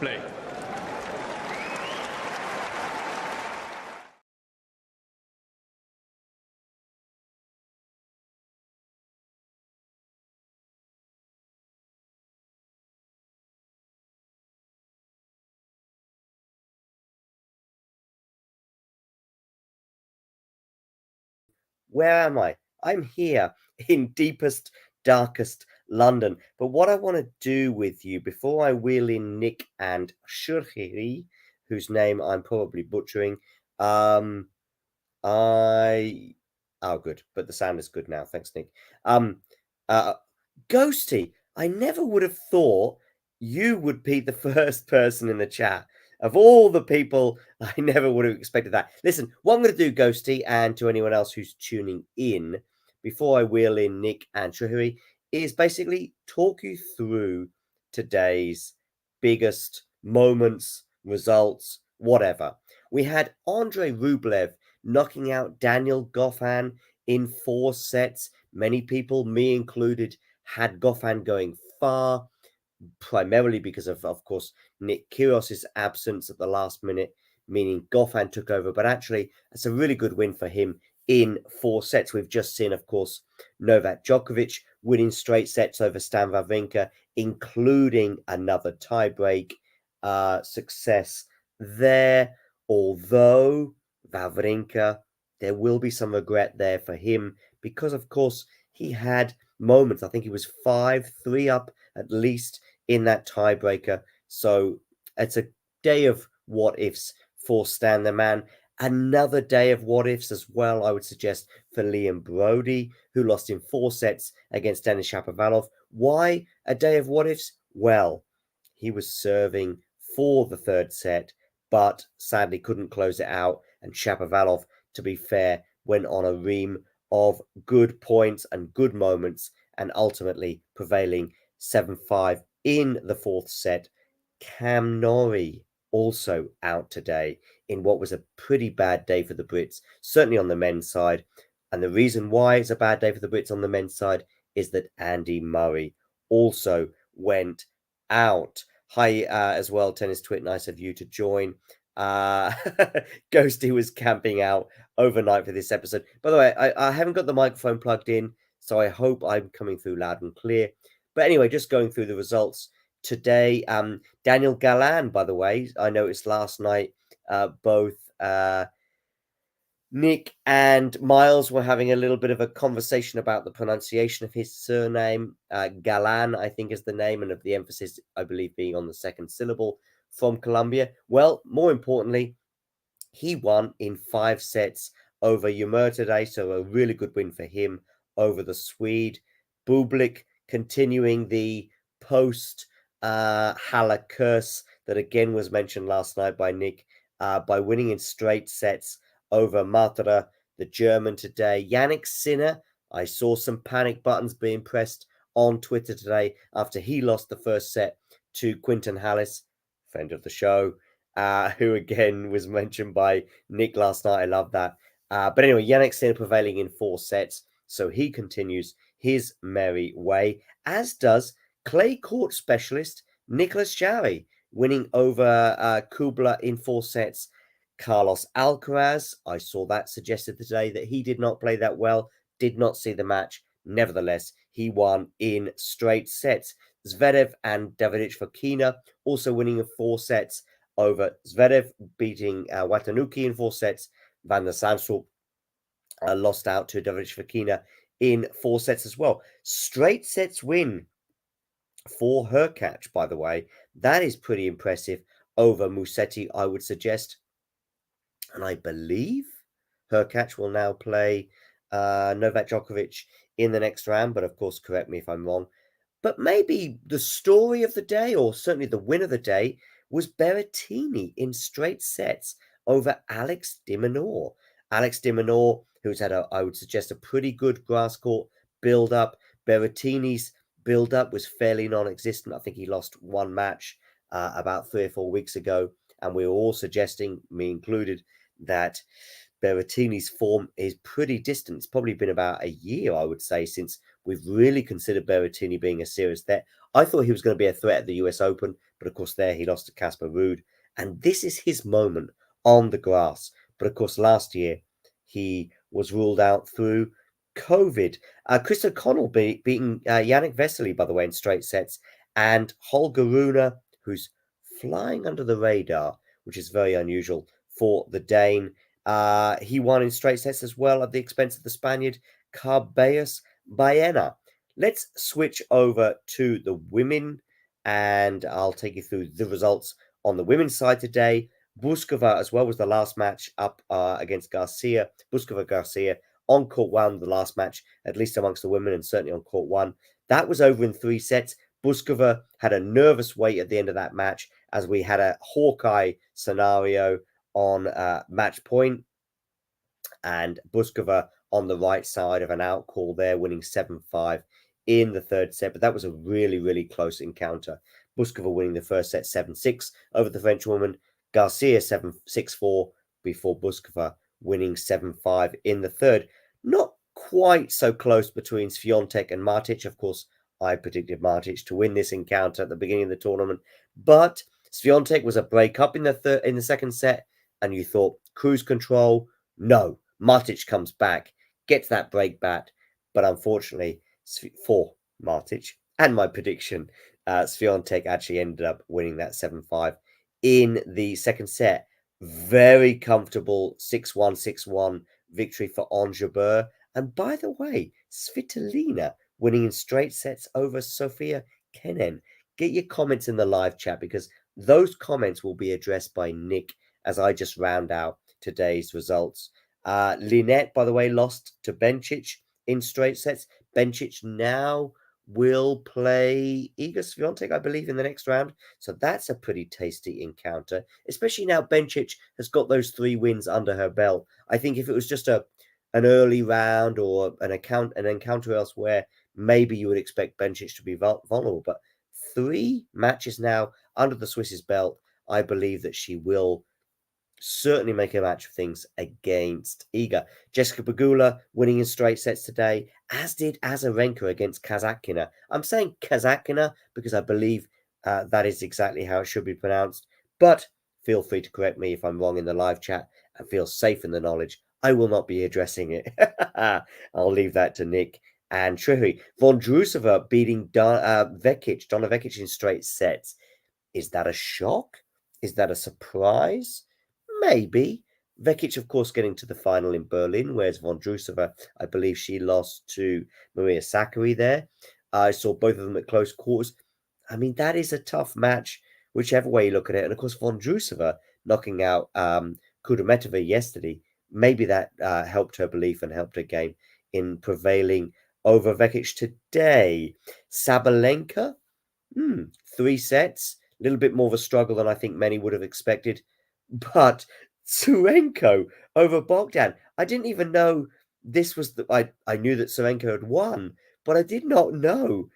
play. Where am I? I'm here in deepest, darkest London. But what I want to do with you before I wheel in Nick and Shurhiri, whose name I'm probably butchering, oh good, but the sound is good now. Thanks, Nick. Uh, Ghosty, I never would have thought you would be the first person in the chat. Of all the people, I never would have expected that. Listen, what I'm going to do, Ghosty, and to anyone else who's tuning in, before I wheel in Nick and Shuhuri, is basically talk you through today's biggest moments, results, whatever. We had Andrei Rublev knocking out Daniel Goffin in 4 sets. Many people, me included, had Goffin going far, primarily because of course, Nick Kyrgios's absence at the last minute, meaning Goffin took over. But actually, it's a really good win for him in 4 sets. We've just seen, of course, Novak Djokovic winning straight sets over Stan Wawrinka, including another tiebreak success there. Although Wawrinka, there will be some regret there for him because, of course, he had moments. I think he was 5-3 up at least in that tiebreaker. So it's a day of what ifs for Stan the Man. Another day of what ifs as well, I would suggest, for Liam Brody, who lost in 4 sets against Denis Shapovalov. Why a day of what ifs? Well, he was serving for the 3rd set, but sadly couldn't close it out. And Shapovalov, to be fair, went on a ream of good points and good moments, and ultimately prevailing 7-5 in the 4th set. Cam Norrie also out today in what was a pretty bad day for the Brits, certainly on the men's side. And the reason why it's a bad day for the Brits on the men's side is that Andy Murray also went out. Hi, as well, Tennis Twit. Nice of you to join. Ghosty was camping out overnight for this episode. By the way, I haven't got the microphone plugged in, so I hope I'm coming through loud and clear. But anyway, just going through the results today. Daniel Galan, by the way, I noticed last night both Nick and Miles were having a little bit of a conversation about the pronunciation of his surname. Galan, I think, is the name, and of the emphasis, I believe, being on the 2nd syllable from Colombia. Well, more importantly, he won in 5 sets over Ymer today, so a really good win for him over the Swede. Bublik continuing the post Haller curse that again was mentioned last night by Nick by winning in straight sets over Martera, the German today. Yannick Sinner, I saw some panic buttons being pressed on Twitter today after he lost the 1st set to Quinton Hallis, friend of the show, who again was mentioned by Nick last night. I love that. But anyway, Yannick Sinner prevailing in 4 sets, so he continues his merry way, as does clay court specialist Nicholas Jarry, winning over Kubler in 4 sets. Carlos Alcaraz, I saw that suggested today that he did not play that well, did not see the match. Nevertheless, he won in straight sets. Zverev and Davidovich Fokina also winning in 4 sets over Zverev, beating Watanuki in 4 sets. Van der Sandstrup lost out to Davidovich Fokina in 4 sets as well. Straight sets win for Hurkacz, by the way. That is pretty impressive over Musetti, I would suggest. And I believe Hurkacz will now play Novak Djokovic in the next round. But of course, correct me if I'm wrong. But maybe the story of the day, or certainly the win of the day, was Berrettini in straight sets over Alex de Minaur. Alex de Minaur, who's had, I would suggest, a pretty good grass court build-up. Berrettini's build-up was fairly non-existent. I think he lost 1 match about 3 or 4 weeks ago. And we were all suggesting, me included, that Berrettini's form is pretty distant. It's probably been about a year, I would say, since we've really considered Berrettini being a serious threat. I thought he was going to be a threat at the US Open, but of course there he lost to Casper Ruud, and this is his moment on the grass. But of course last year he was ruled out through COVID. Chris O'Connell beating Yannick Vesely, by the way, in straight sets, and Holger Rune, who's flying under the radar, which is very unusual for the Dane. He won in straight sets as well at the expense of the Spaniard Carlos Baena. Let's switch over to the women, and I'll take you through the results on the women's side today. Buskova as well was the last match up against Garcia. Buskova Garcia on court one, the last match, at least amongst the women, and certainly on court one. That was over in 3 sets. Buskova had a nervous wait at the end of that match as we had a Hawkeye scenario on match point, and Buskova on the right side of an out call there, winning 7-5 in the third set. But that was a really, really close encounter. Buskova winning the first set 7-6 over the French woman. Garcia 7-6-4 before Buskova winning 7-5 in the third. Not quite so close between Swiatek and Martic. Of course, I predicted Martic to win this encounter at the beginning of the tournament, but Swiatek was a break up in the second set, and you thought cruise control. No, Martic comes back, gets that break back, but unfortunately for Martic and my prediction, Swiatek actually ended up winning that 7-5 in the second set. Very comfortable 6-1, 6-1 victory for Ons Jabeur. And by the way, Svitolina winning in straight sets over Sofia Kenin. Get your comments in the live chat, because those comments will be addressed by Nick as I just round out today's results. Linette, by the way, lost to Bencic in straight sets. Bencic now will play Iga Swiatek, I believe, in the next round. So that's a pretty tasty encounter, especially now Bencic has got those 3 wins under her belt. I think if it was just an early round or an encounter elsewhere, maybe you would expect Bencic to be vulnerable. But 3 matches now under the Swiss's belt, I believe that she will certainly make a match of things against Iga. Jessica Pegula winning in straight sets today, as did Azarenka against Kasatkina. I'm saying Kasatkina because I believe that is exactly how it should be pronounced, but feel free to correct me if I'm wrong in the live chat, and feel safe in the knowledge I will not be addressing it. I'll leave that to Nick and Trihui. Vondrousova beating Donna Vekic in straight sets. Is that a shock? Is that a surprise? Maybe. Vekic, of course, getting to the final in Berlin, whereas Vondrousova, I believe she lost to Maria Sakkari there. I saw both of them at close quarters. I mean, that is a tough match, whichever way you look at it. And of course, Vondrousova knocking out Kudermetova yesterday, maybe that helped her belief and helped her game in prevailing over Vekic today. Sabalenka, 3 sets, a little bit more of a struggle than I think many would have expected. But Tsurenko over Bogdan. I didn't even know this was I knew that Tsurenko had won, but I did not know.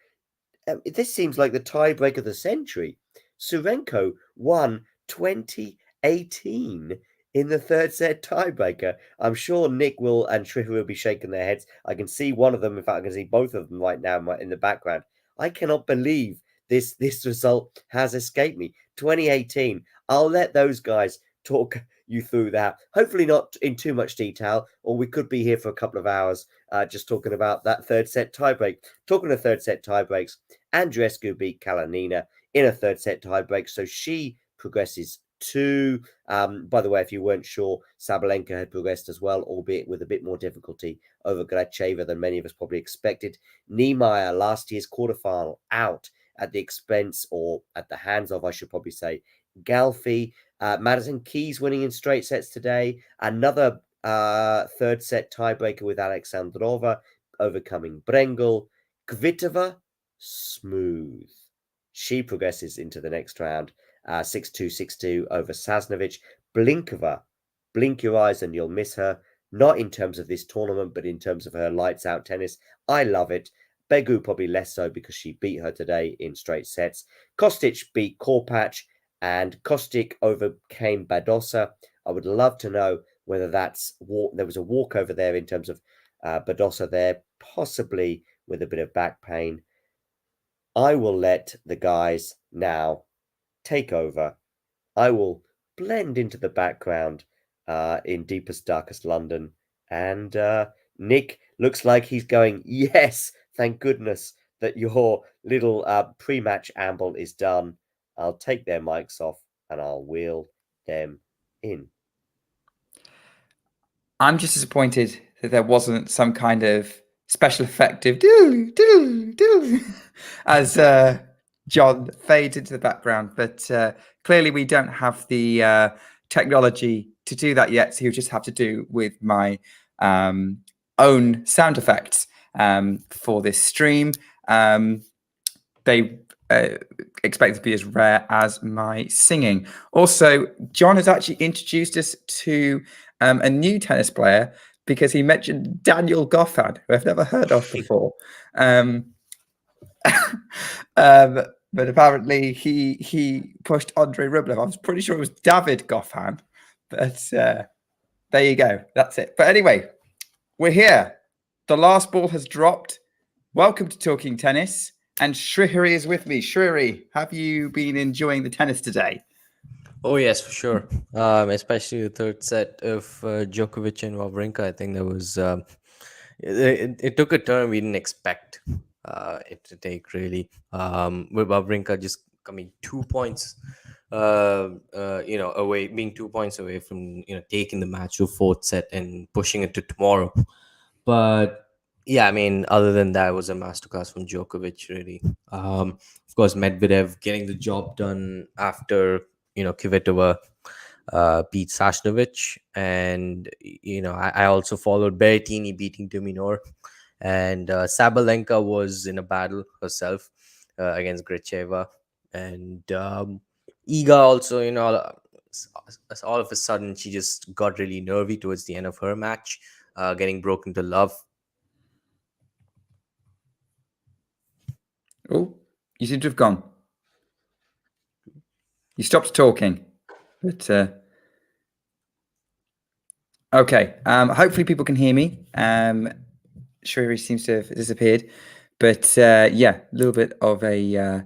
This seems like the tiebreak of the century. Tsurenko won 2018 in the third set tiebreaker. I'm sure Nick will and Trihu will be shaking their heads. I can see one of them. In fact, I can see both of them right now in the background. I cannot believe this result has escaped me. 2018. I'll let those guys talk you through that. Hopefully not in too much detail, or we could be here for a couple of hours just talking about that third set tiebreak. Talking of third set tiebreaks, Andreescu beat Kalinina in a third set tiebreak, so she progresses to. By the way, if you weren't sure, Sabalenka had progressed as well, albeit with a bit more difficulty over Gracheva than many of us probably expected. Niemeyer, last year's quarterfinal, out at the expense, or at the hands of, I should probably say, Galfi. Madison Keys winning in straight sets today. Another third set tiebreaker with Alexandrova overcoming Brengel. Kvitova, smooth. She progresses into the next round. 6-2, 6-2 over Sasnovich. Blinkova, blink your eyes and you'll miss her. Not in terms of this tournament, but in terms of her lights out tennis. I love it. Begu probably less so because she beat her today in straight sets. Kostic beat Korpach, and Kostic overcame Badosa. I would love to know whether there was a walkover there in terms of Badosa there, possibly with a bit of back pain. I will let the guys now take over. I will blend into the background in deepest, darkest London. And Nick looks like he's going, yes, thank goodness that your little pre-match amble is done. I'll take their mics off and I'll wheel them in. I'm just disappointed that there wasn't some kind of special effective do as John fades into the background. But clearly we don't have the technology to do that yet. So you'll just have to do with my own sound effects for this stream. They expect to be as rare as my singing. Also, John has actually introduced us to a new tennis player because he mentioned Daniel Goffin, who I've never heard of before. But apparently he pushed Andre Rublev. I was pretty sure it was David Goffin, but there you go. That's it. But anyway, we're here. The last ball has dropped. Welcome to Talking Tennis. And Shrihari is with me. Shrihari, have you been enjoying the tennis today? Oh, yes, for sure. Especially the third set of Djokovic and Wawrinka. I think there was... it took a turn we didn't expect it to take, really. With Wawrinka just coming 2 points, away, being 2 points away from, taking the match to fourth set and pushing it to tomorrow. But... yeah, I mean, other than that, it was a masterclass from Djokovic, really. Of course, Medvedev getting the job done after, Kvitova beat Sasnovich. And, I also followed Berrettini beating Dominor. And Sabalenka was in a battle herself against Gracheva. And Iga also, all of a sudden, she just got really nervy towards the end of her match, getting broken to love. Oh, you seem to have gone. You stopped talking. But okay. Hopefully people can hear me. Shrihari seems to have disappeared. But yeah, a little bit of a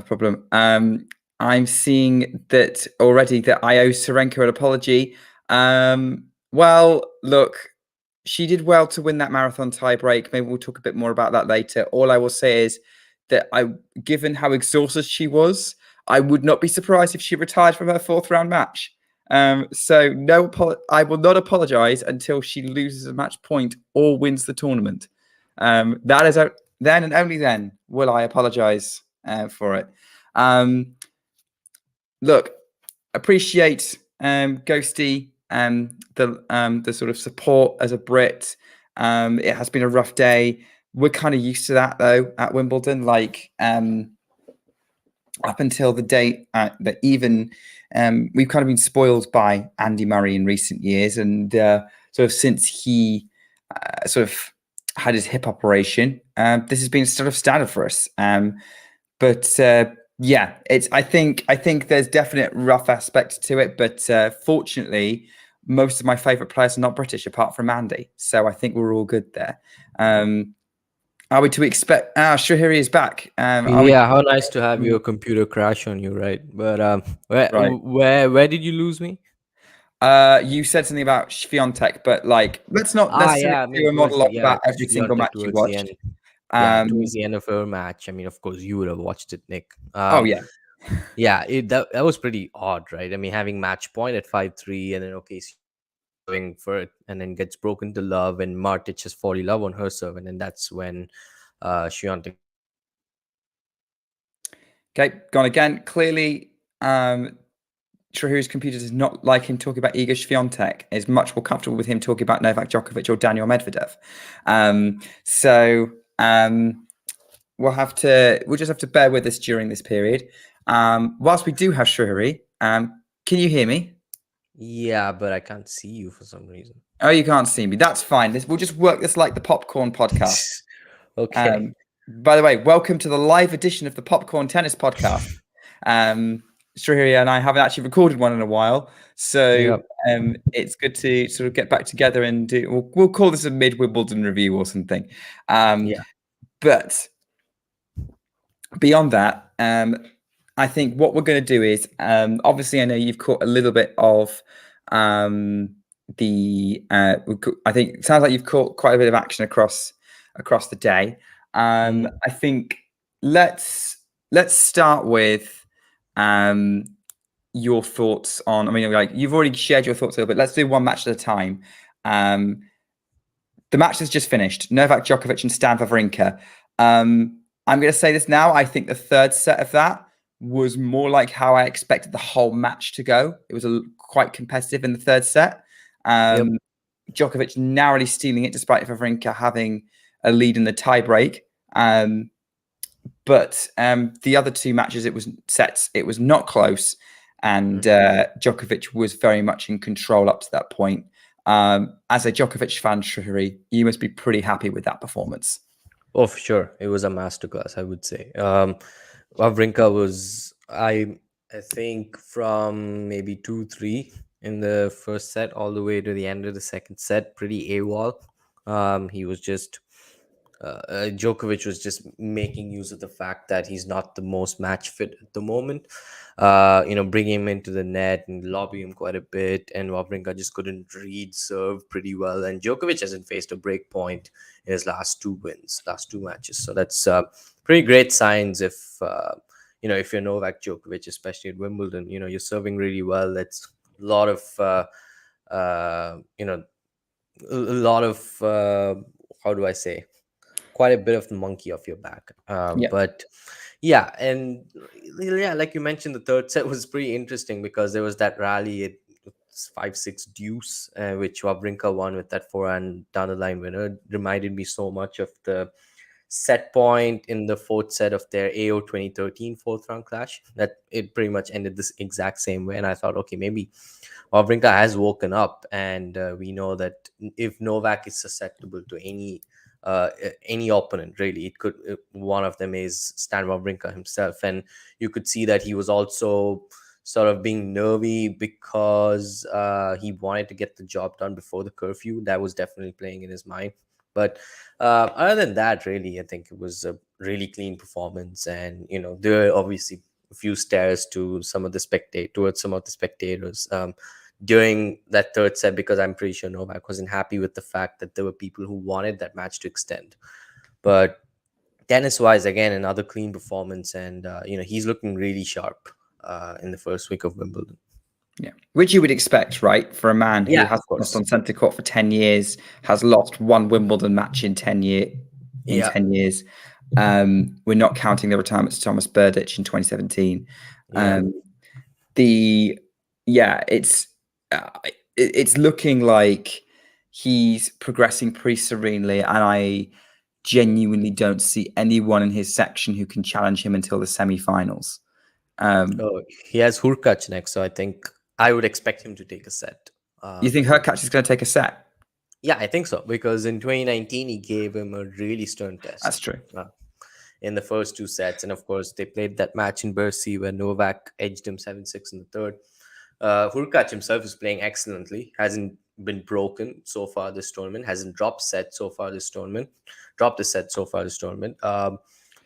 problem. I'm seeing that already that I owe Sarenka an apology. Well, look, she did well to win that marathon tiebreak. Maybe we'll talk a bit more about that later. All I will say is that given how exhausted she was, I would not be surprised if she retired from her fourth round match. So no, I will not apologize until she loses a match point or wins the tournament. That is then and only then will I apologize for it. Look, appreciate Ghosty the sort of support as a Brit. It has been a rough day. We're kind of used to that though at Wimbledon. Like up until the date that even we've kind of been spoiled by Andy Murray in recent years, and sort of since he sort of had his hip operation, this has been sort of standard for us. But yeah, I think there's definite rough aspects to it, but fortunately, most of my favorite players are not British apart from Andy, so I think we're all good there. Are we to expect? Shrihari is back. Yeah, how nice to have your computer crash on you, right? But where did you lose me? You said something about Swiatek, but like, let's not necessarily do a monologue about every single match you watched. Towards the end of her match, I mean, of course, you would have watched it, Nick. Oh yeah, yeah, that was pretty odd, right? I mean, having match point at 5-3, and then going for it, and then gets broken to love, and Martic has 40 love on her serve, and then that's when Swiatek. Okay, gone again. Clearly, Shrihari's computer does not like him talking about Iga Swiatek. Is much more comfortable with him talking about Novak Djokovic or Daniel Medvedev. We'll just have to bear with us during this period. Whilst we do have Shrihari, can you hear me? Yeah, but I can't see you for some reason. Oh, you can't see me. That's fine. We'll just work this like the Popcorn Podcast. Okay. By the way, welcome to the live edition of the Popcorn Tennis Podcast. Shrihari and I haven't actually recorded one in a while, so it's good to sort of get back together and do. We'll call this a mid-Wimbledon review or something. But beyond that, I think what we're going to do is, obviously, I know you've caught a little bit of the. I think it sounds like you've caught quite a bit of action across the day. I think let's start with your thoughts on. I mean, like you've already shared your thoughts a little bit. Let's do one match at a time. The match has just finished. Novak Djokovic and Stan Wawrinka. I'm going to say this now. I think the third set of that was more like how I expected the whole match to go. It was quite competitive in the third set. Djokovic narrowly stealing it despite Wawrinka having a lead in the tiebreak. But the other two matches, it was sets. It was not close. And Djokovic was very much in control up to that point. As a Djokovic fan, Shrihari, you must be pretty happy with that performance. Oh, for sure. It was a masterclass, I would say. Wawrinka was, I think, from maybe 2-3 in the first set all the way to the end of the second set, pretty AWOL. He was just, Djokovic was just making use of the fact that he's not the most match fit at the moment. Bringing him into the net and lobbying him quite a bit. And Wawrinka just couldn't read serve pretty well. And Djokovic hasn't faced a break point in his last two matches. So that's pretty great signs if you're Novak Djokovic, especially at Wimbledon. You're serving really well. That's a lot of how do I say, quite a bit of the monkey off your back. But yeah, and yeah, like you mentioned, the third set was pretty interesting because there was that rally at 5-6 deuce, which Wawrinka won with that forehand down the line winner. It reminded me so much of the set point in the fourth set of their AO 2013 fourth round clash, that it pretty much ended this exact same way. And I thought, okay, maybe Wawrinka has woken up, and we know that if Novak is susceptible to any opponent, really, it could, one of them is Stan Wawrinka himself. And you could see that he was also sort of being nervy because he wanted to get the job done before the curfew. That was definitely playing in his mind. But other than that, really, I think it was a really clean performance. And there are obviously a few stares to some of the spectators during that third set, because I'm pretty sure Novak wasn't happy with the fact that there were people who wanted that match to extend. But tennis-wise, again, another clean performance, and he's looking really sharp in the first week of Wimbledon. Yeah, which you would expect, right, for a man who has lost on centre court for 10 years, has lost one Wimbledon match in 10 years. We're not counting the retirement to Thomas Berdych in 2017. It's looking like he's progressing pretty serenely, and I genuinely don't see anyone in his section who can challenge him until the semi-finals. He has Hurkacz next, so I think I would expect him to take a set. You think Hurkacz is going to take a set? Yeah, I think so, because in 2019 he gave him a really stern test. That's true. In the first two sets, and of course they played that match in Bercy where Novak edged him 7-6 in the third. Hurkacz himself is playing excellently, hasn't been broken so far this tournament, hasn't dropped a set so far this tournament.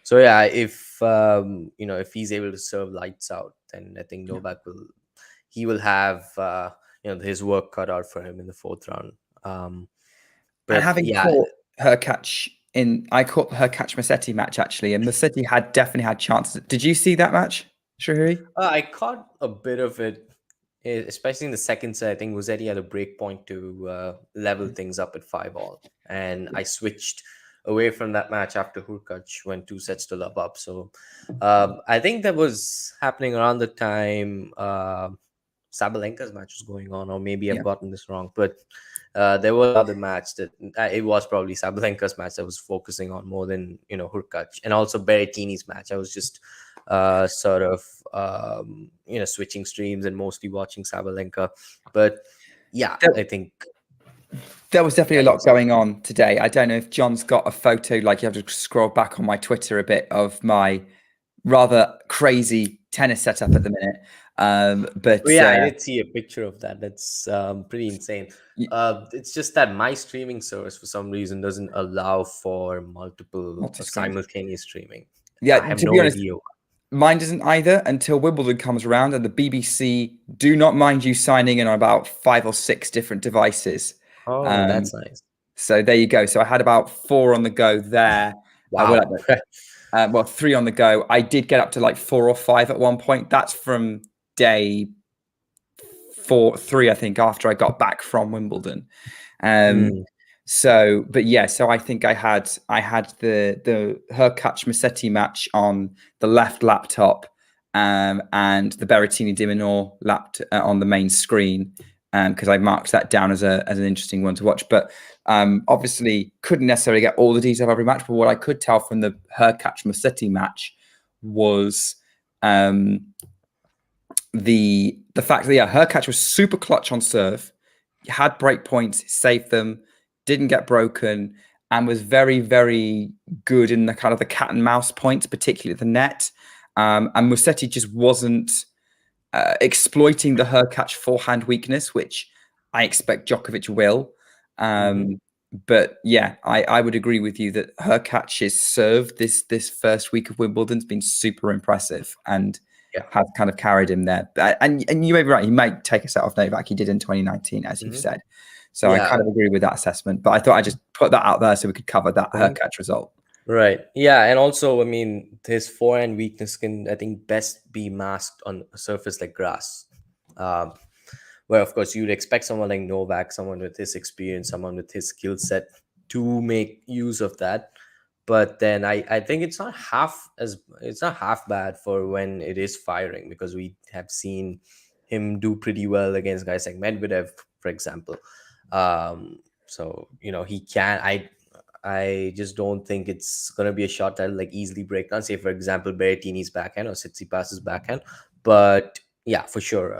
So yeah, if he's able to serve lights out, then I think Novak will have his work cut out for him in the fourth round. But having caught Hurkacz I caught the Hurkacz-Musetti match actually, and Musetti definitely had chances. Did you see that match, Shrihari? I caught a bit of it, especially in the second set. I think Musetti had a break point to level things up at 5-all, and I switched away from that match after Hurkacz went 2 sets to love up. So I think that was happening around the time Sabalenka's match was going on, or maybe I've gotten this wrong, but there was another match that it was probably Sabalenka's match that was focusing on more than Hurkacz, and also Berrettini's match. I was just switching streams and mostly watching Sabalenka. But yeah, I think there was definitely a lot going on today. I don't know if John's got a photo, like you have to scroll back on my Twitter a bit, of my rather crazy tennis setup at the minute. But I did see a picture of that. That's pretty insane. It's just that my streaming service for some reason doesn't allow for multiple simultaneous streaming. Yeah, I have to no be honest, idea. Mine doesn't either until Wimbledon comes around, and the BBC do not mind you signing in on about 5 or 6 different devices. Oh, that's nice. So there you go. So I had about 4 on the go there. Wow. Well, 3 on the go. I did get up to like 4 or 5 at one point. That's from day 3, I think, after I got back from Wimbledon. So, but yeah, so I think I had the Hurkacz Musetti match on the left laptop, and the Berrettini de Minaur on the main screen, because I marked that down as an interesting one to watch. But obviously couldn't necessarily get all the detail of every match. But what I could tell from the Hurkacz Musetti match was the fact that Hurkacz was super clutch on serve, had break points, saved them, didn't get broken, and was very, very good in the kind of the cat and mouse points, particularly at the net. And Musetti just wasn't exploiting the Hurkacz forehand weakness, which I expect Djokovic will. But yeah, I would agree with you that Hurkacz's serve this first week of Wimbledon's been super impressive and has kind of carried him there. And you may be right, he might take a set off Novak. He did in 2019, as you've said. So I kind of agree with that assessment. But I thought I'd just put that out there so we could cover that Hurkacz result. Right. Yeah. And also, I mean, his forehand weakness can, I think, best be masked on a surface like grass. Where, of course, you'd expect someone like Novak, someone with his experience, someone with his skill set to make use of that. But then I think it's not half bad for when it is firing, because we have seen him do pretty well against guys like Medvedev, for example. So, he can. I just don't think it's going to be a shot that'll like easily break down, say, for example, Berrettini's backhand or Tsitsipas's backhand. But yeah, for sure.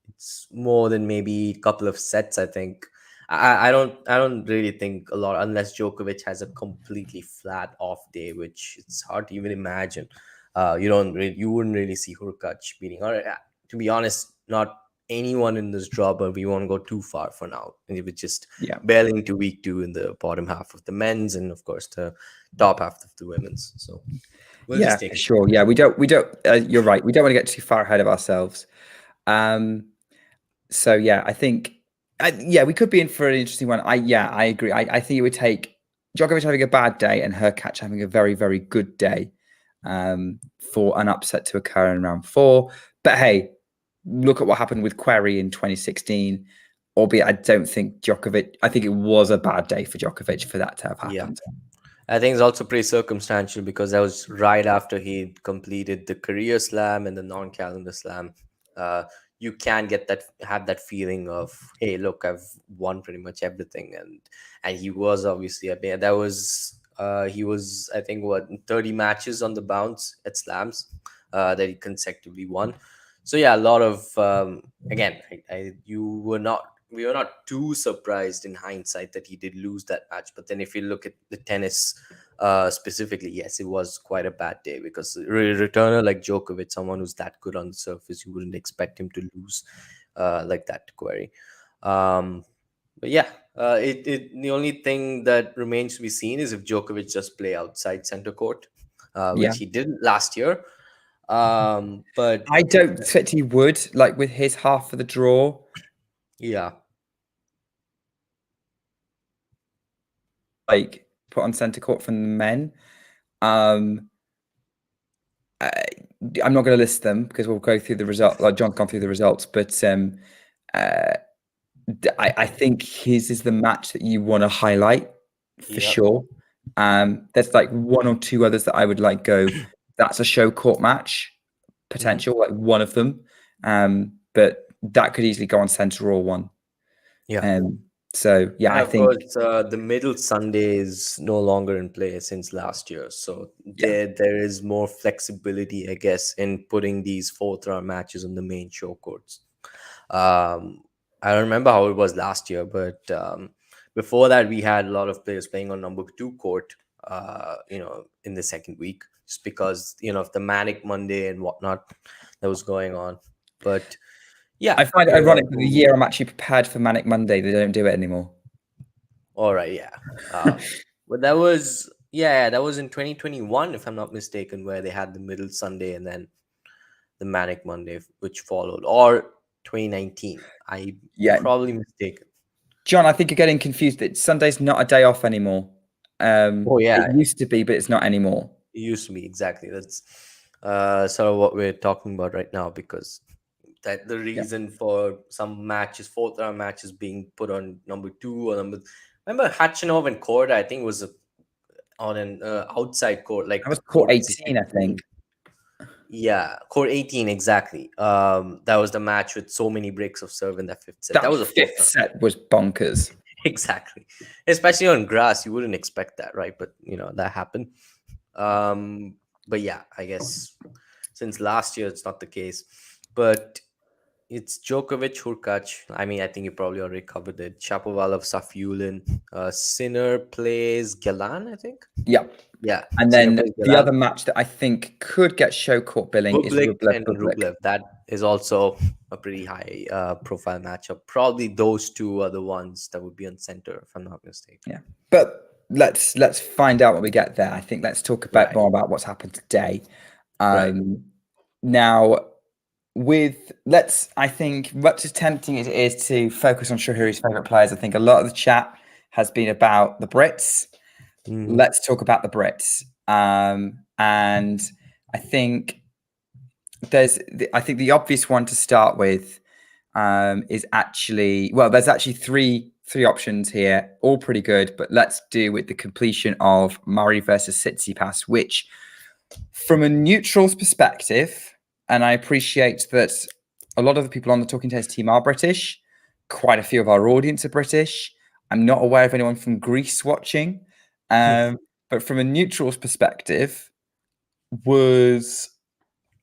It's more than maybe a couple of sets, I think. I don't really think a lot, unless Djokovic has a completely flat off day, which it's hard to even imagine. You wouldn't really see Hurkacz beating. Or to be honest, not anyone in this draw, but we won't go too far for now. And it was just barely into week 2 in the bottom half of the men's, and of course the top half of the women's. So we'll just take it. Sure. Yeah, we don't. You're right. We don't want to get too far ahead of ourselves. So yeah, I think we could be in for an interesting one. I agree. I think it would take Djokovic having a bad day and Hurkacz having a very, very good day for an upset to occur in round 4. But hey, look at what happened with Querrey in 2016. Albeit, I don't think Djokovic. I think it was a bad day for Djokovic for that to have happened. Yeah. I think it's also pretty circumstantial, because that was right after he completed the career slam and the non-calendar slam. You can have that feeling of, hey, look, I've won pretty much everything, and he was obviously he was, I think, 30 matches on the bounce at slams that he consecutively won. So yeah, a lot of again, we were not too surprised in hindsight that he did lose that match. But then if you look at the tennis specifically, yes, it was quite a bad day, because a returner like Djokovic, someone who's that good on the surface, you wouldn't expect him to lose like that to Querrey. But yeah, the only thing that remains to be seen is if Djokovic just play outside center court, which he didn't last year. But I don't expect he would, like with his half of the draw. Yeah. Like put on centre court from the men. I'm not going to list them because we'll go through the result. Like John's gone through the results, but I think his is the match that you want to highlight for sure. There's like 1 or 2 others that I would like go. That's a show court match potential, like one of them. But that could easily go on centre or one. Yeah. So yeah, and I think the middle Sunday is no longer in play since last year. So there is more flexibility, I guess, in putting these 4th round matches on the main show courts. I don't remember how it was last year, but before that, we had a lot of players playing on number 2 court, in the second week, just because, of the Manic Monday and whatnot that was going on. But yeah, I find it ironic that the year I'm actually prepared for Manic Monday, they don't do it anymore. All right, yeah. But that was Yeah, that was in 2021, if I'm not mistaken, where they had the middle Sunday and then the Manic Monday, which followed, or 2019. I Yeah, probably mistaken. John, I think you're getting confused. That Sunday's not a day off anymore. Oh It yeah, used to be, but it's not anymore. it used to be exactly. That's sort of what we're talking about right now, because that the Yeah, reason for some matches, fourth round matches, being put on number two or number. Remember Hachinov and Korda? I think was on an outside court, that like was court court 18, I 15. think. Yeah, court 18 exactly. That was the match with so many breaks of serve in that fifth set. That That was a fourth fifth round. set was bonkers. Exactly. Especially on grass, you wouldn't expect that, right? But that happened. Um, but yeah, I guess since last year it's not the case. But it's Djokovic, Hurkacz. I mean, I think you probably already covered it. Shapovalov, Safiullin. Sinner plays Galan, I think. Yeah. Yeah, And Sinner then plays the Galan. other match that I think could get show court billing is Bublik Rublev and Bublik. Rublev. That is also a pretty high profile matchup. Probably those two are the ones that would be on center, if I'm not mistaken. Yeah. But let's find out when we get there. I think let's talk about Right. more about what's happened today. Right. Now I think much as tempting as it is to focus on Shahiri's favorite players, I think a lot of the chat has been about the Brits. Mhm. Let's talk about the Brits. And I think the obvious one to start with is actually, well, there's actually three options here, all pretty good, but let's do with the completion of Murray versus Tsitsipas, which from a neutral's perspective, and I appreciate that a lot of the people on the Talking Tennis team are British, quite a few of our audience are British. I'm not aware of anyone from Greece watching, but from a neutral's perspective, was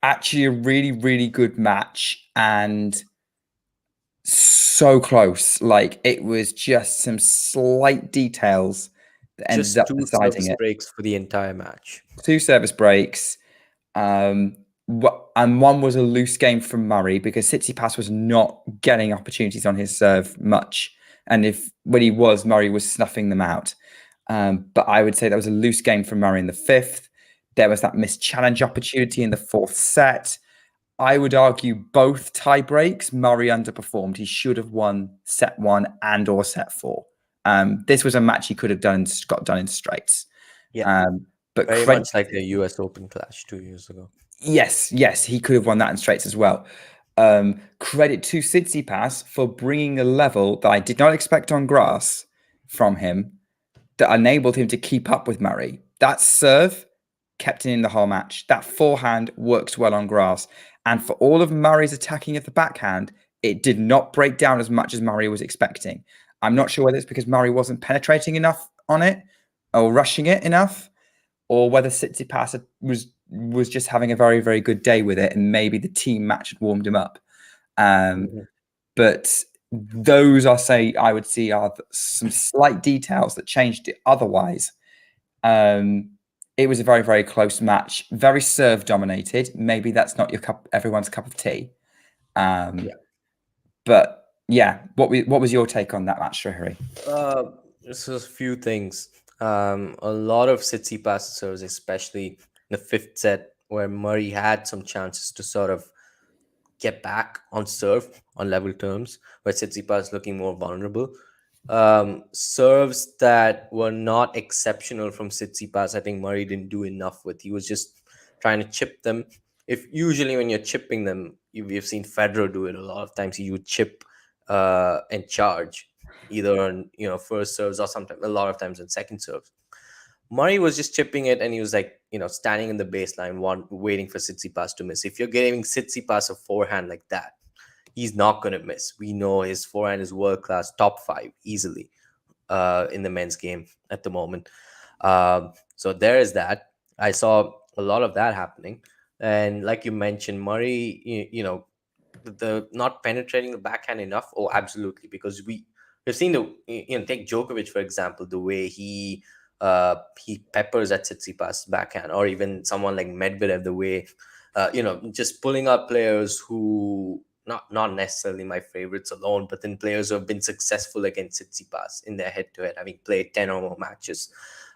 actually a really, really good match and so close. Like it was just some slight details that ended Just up two deciding service it. breaks for the entire match. 2 service breaks. And one was a loose game from Murray because Tsitsipas was not getting opportunities on his serve much. And when he was, Murray was snuffing them out. But I would say that was a loose game from Murray in the fifth. There was that missed challenge opportunity in the fourth set. I would argue both tie breaks, Murray underperformed. He should have won set one and or set four. This was a match he could have got done in straights. Yeah. But Very credit, much like the US Open clash 2 years ago. yes, he could have won that in straights as well. Credit to Tsitsipas for bringing a level that I did not expect on grass from him that enabled him to keep up with Murray. That serve kept him in the whole match. That forehand worked well on grass. And for all of Murray's attacking of the backhand, it did not break down as much as Murray was expecting. I'm not sure whether it's because Murray wasn't penetrating enough on it or rushing it enough, or whether Tsitsipas was just having a very, very good day with it, and maybe the team match had warmed him up. But those I would see are some slight details that changed it. Otherwise, it was a very, very close match, very serve dominated. Maybe that's not everyone's cup of tea. But yeah, what was your take on that match, Srihari? Just a few things. A lot of Tsitsipas serves, especially in the fifth set, where Murray had some chances to sort of get back on serve on level terms, where Tsitsipas looking more vulnerable. Serves that were not exceptional from Tsitsipas, I think Murray didn't do enough with. He was just trying to chip them. If usually when you're chipping them, we've seen Federer do it a lot of times. He would chip and charge either on first serves or sometimes a lot of times on second serves. Murray was just chipping it and he was like standing in the baseline, waiting for Tsitsipas to miss. If you're giving Tsitsipas a forehand like that, he's not going to miss. We know his forehand is world class, top 5 easily in the men's game at the moment. So there is that. I saw a lot of that happening, and like you mentioned, Murray, the not penetrating the backhand enough. Oh, absolutely, because we've seen take Djokovic for example, the way he peppers at Tsitsipas backhand, or even someone like Medvedev, the way just pulling up players who not necessarily my favorites alone, but then players who have been successful against Tsitsipas in their head-to-head, having played 10 or more matches.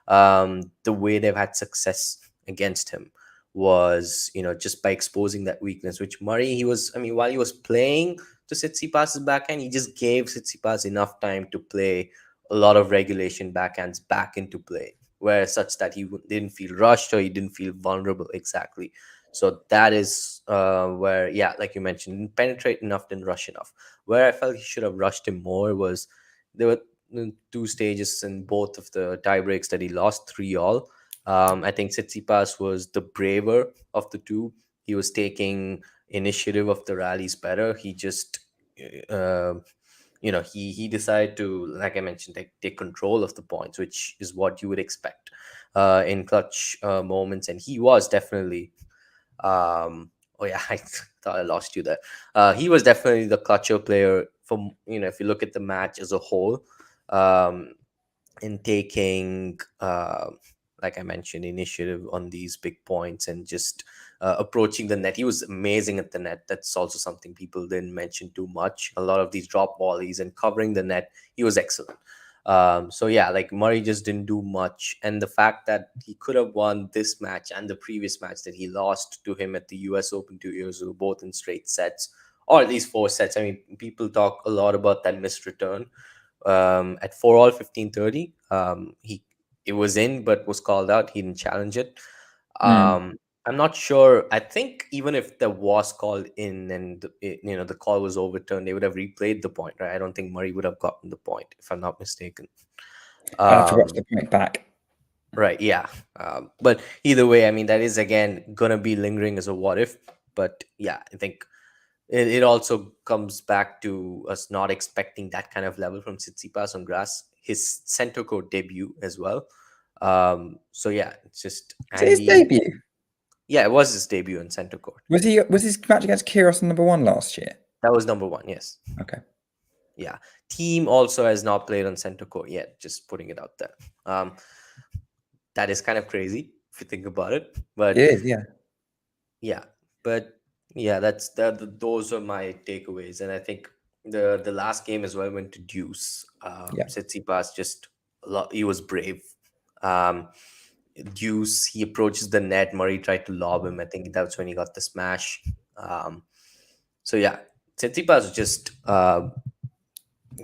the way they've had success against him was, just by exposing that weakness, which Murray, while he was playing to Tsitsipas's backhand, he just gave Tsitsipas enough time to play a lot of regulation backhands back into play, where such that he didn't feel rushed or he didn't feel vulnerable exactly. So that is where, yeah, like you mentioned, didn't penetrate enough, didn't rush enough. Where I felt he should have rushed him more was there were two stages in both of the tie breaks that he lost 3-all. I think Tsitsipas was the braver of the two. He was taking initiative of the rallies better. He just, he decided to, like I mentioned, take control of the points, which is what you would expect in clutch moments. And he was definitely, oh yeah, I thought I lost you there. He was definitely the clutcher player from, if you look at the match as a whole, in taking, like I mentioned, initiative on these big points and just approaching the net. He was amazing at the net. That's also something people didn't mention too much. A lot of these drop volleys and covering the net, he was excellent. So yeah, like Murray just didn't do much. And the fact that he could have won this match and the previous match that he lost to him at the US Open 2 years ago, both in straight sets, or at least 4 sets. I mean, people talk a lot about that missed return. At 4-all 15-30, it was in but was called out. He didn't challenge it. I'm not sure. I think even if there was called in and the call was overturned, they would have replayed the point, right? I don't think Murray would have gotten the point, if I'm not mistaken. I'll have to watch the point back. Right, yeah. But either way, I mean, that is again gonna be lingering as a what if. But yeah, I think it also comes back to us not expecting that kind of level from Tsitsipas on grass. His center court debut as well. So yeah, it's just Is it his debut? Yeah, it was his debut in center court. Was his match against Kyrgios on #1 last year? That was #1, yes. Okay. Yeah. Team also has not played on center court yet, just putting it out there. That is kind of crazy if you think about it. But It is, yeah. Yeah. But yeah, those are my takeaways. And I think the last game as well went to deuce. Yeah. Tsitsipas just he was brave. Deuce, he approaches the net. Murray tried to lob him. I think that's when he got the smash. So yeah, Tsitsipas just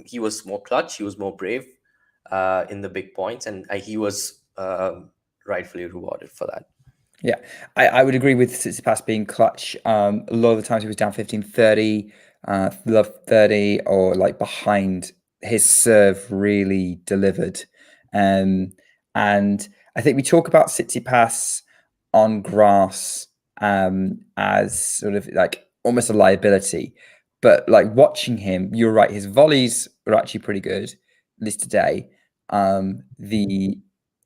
he was more clutch. He was more brave in the big points, and he was rightfully rewarded for that. Yeah, I would agree with Tsitsipas being clutch. A lot of the times he was down 15-30, love 30, or like behind. His serve really delivered. And I think we talk about Tsitsipas on grass as sort of like almost a liability. But like watching him, you're right, his volleys were actually pretty good, at least today. And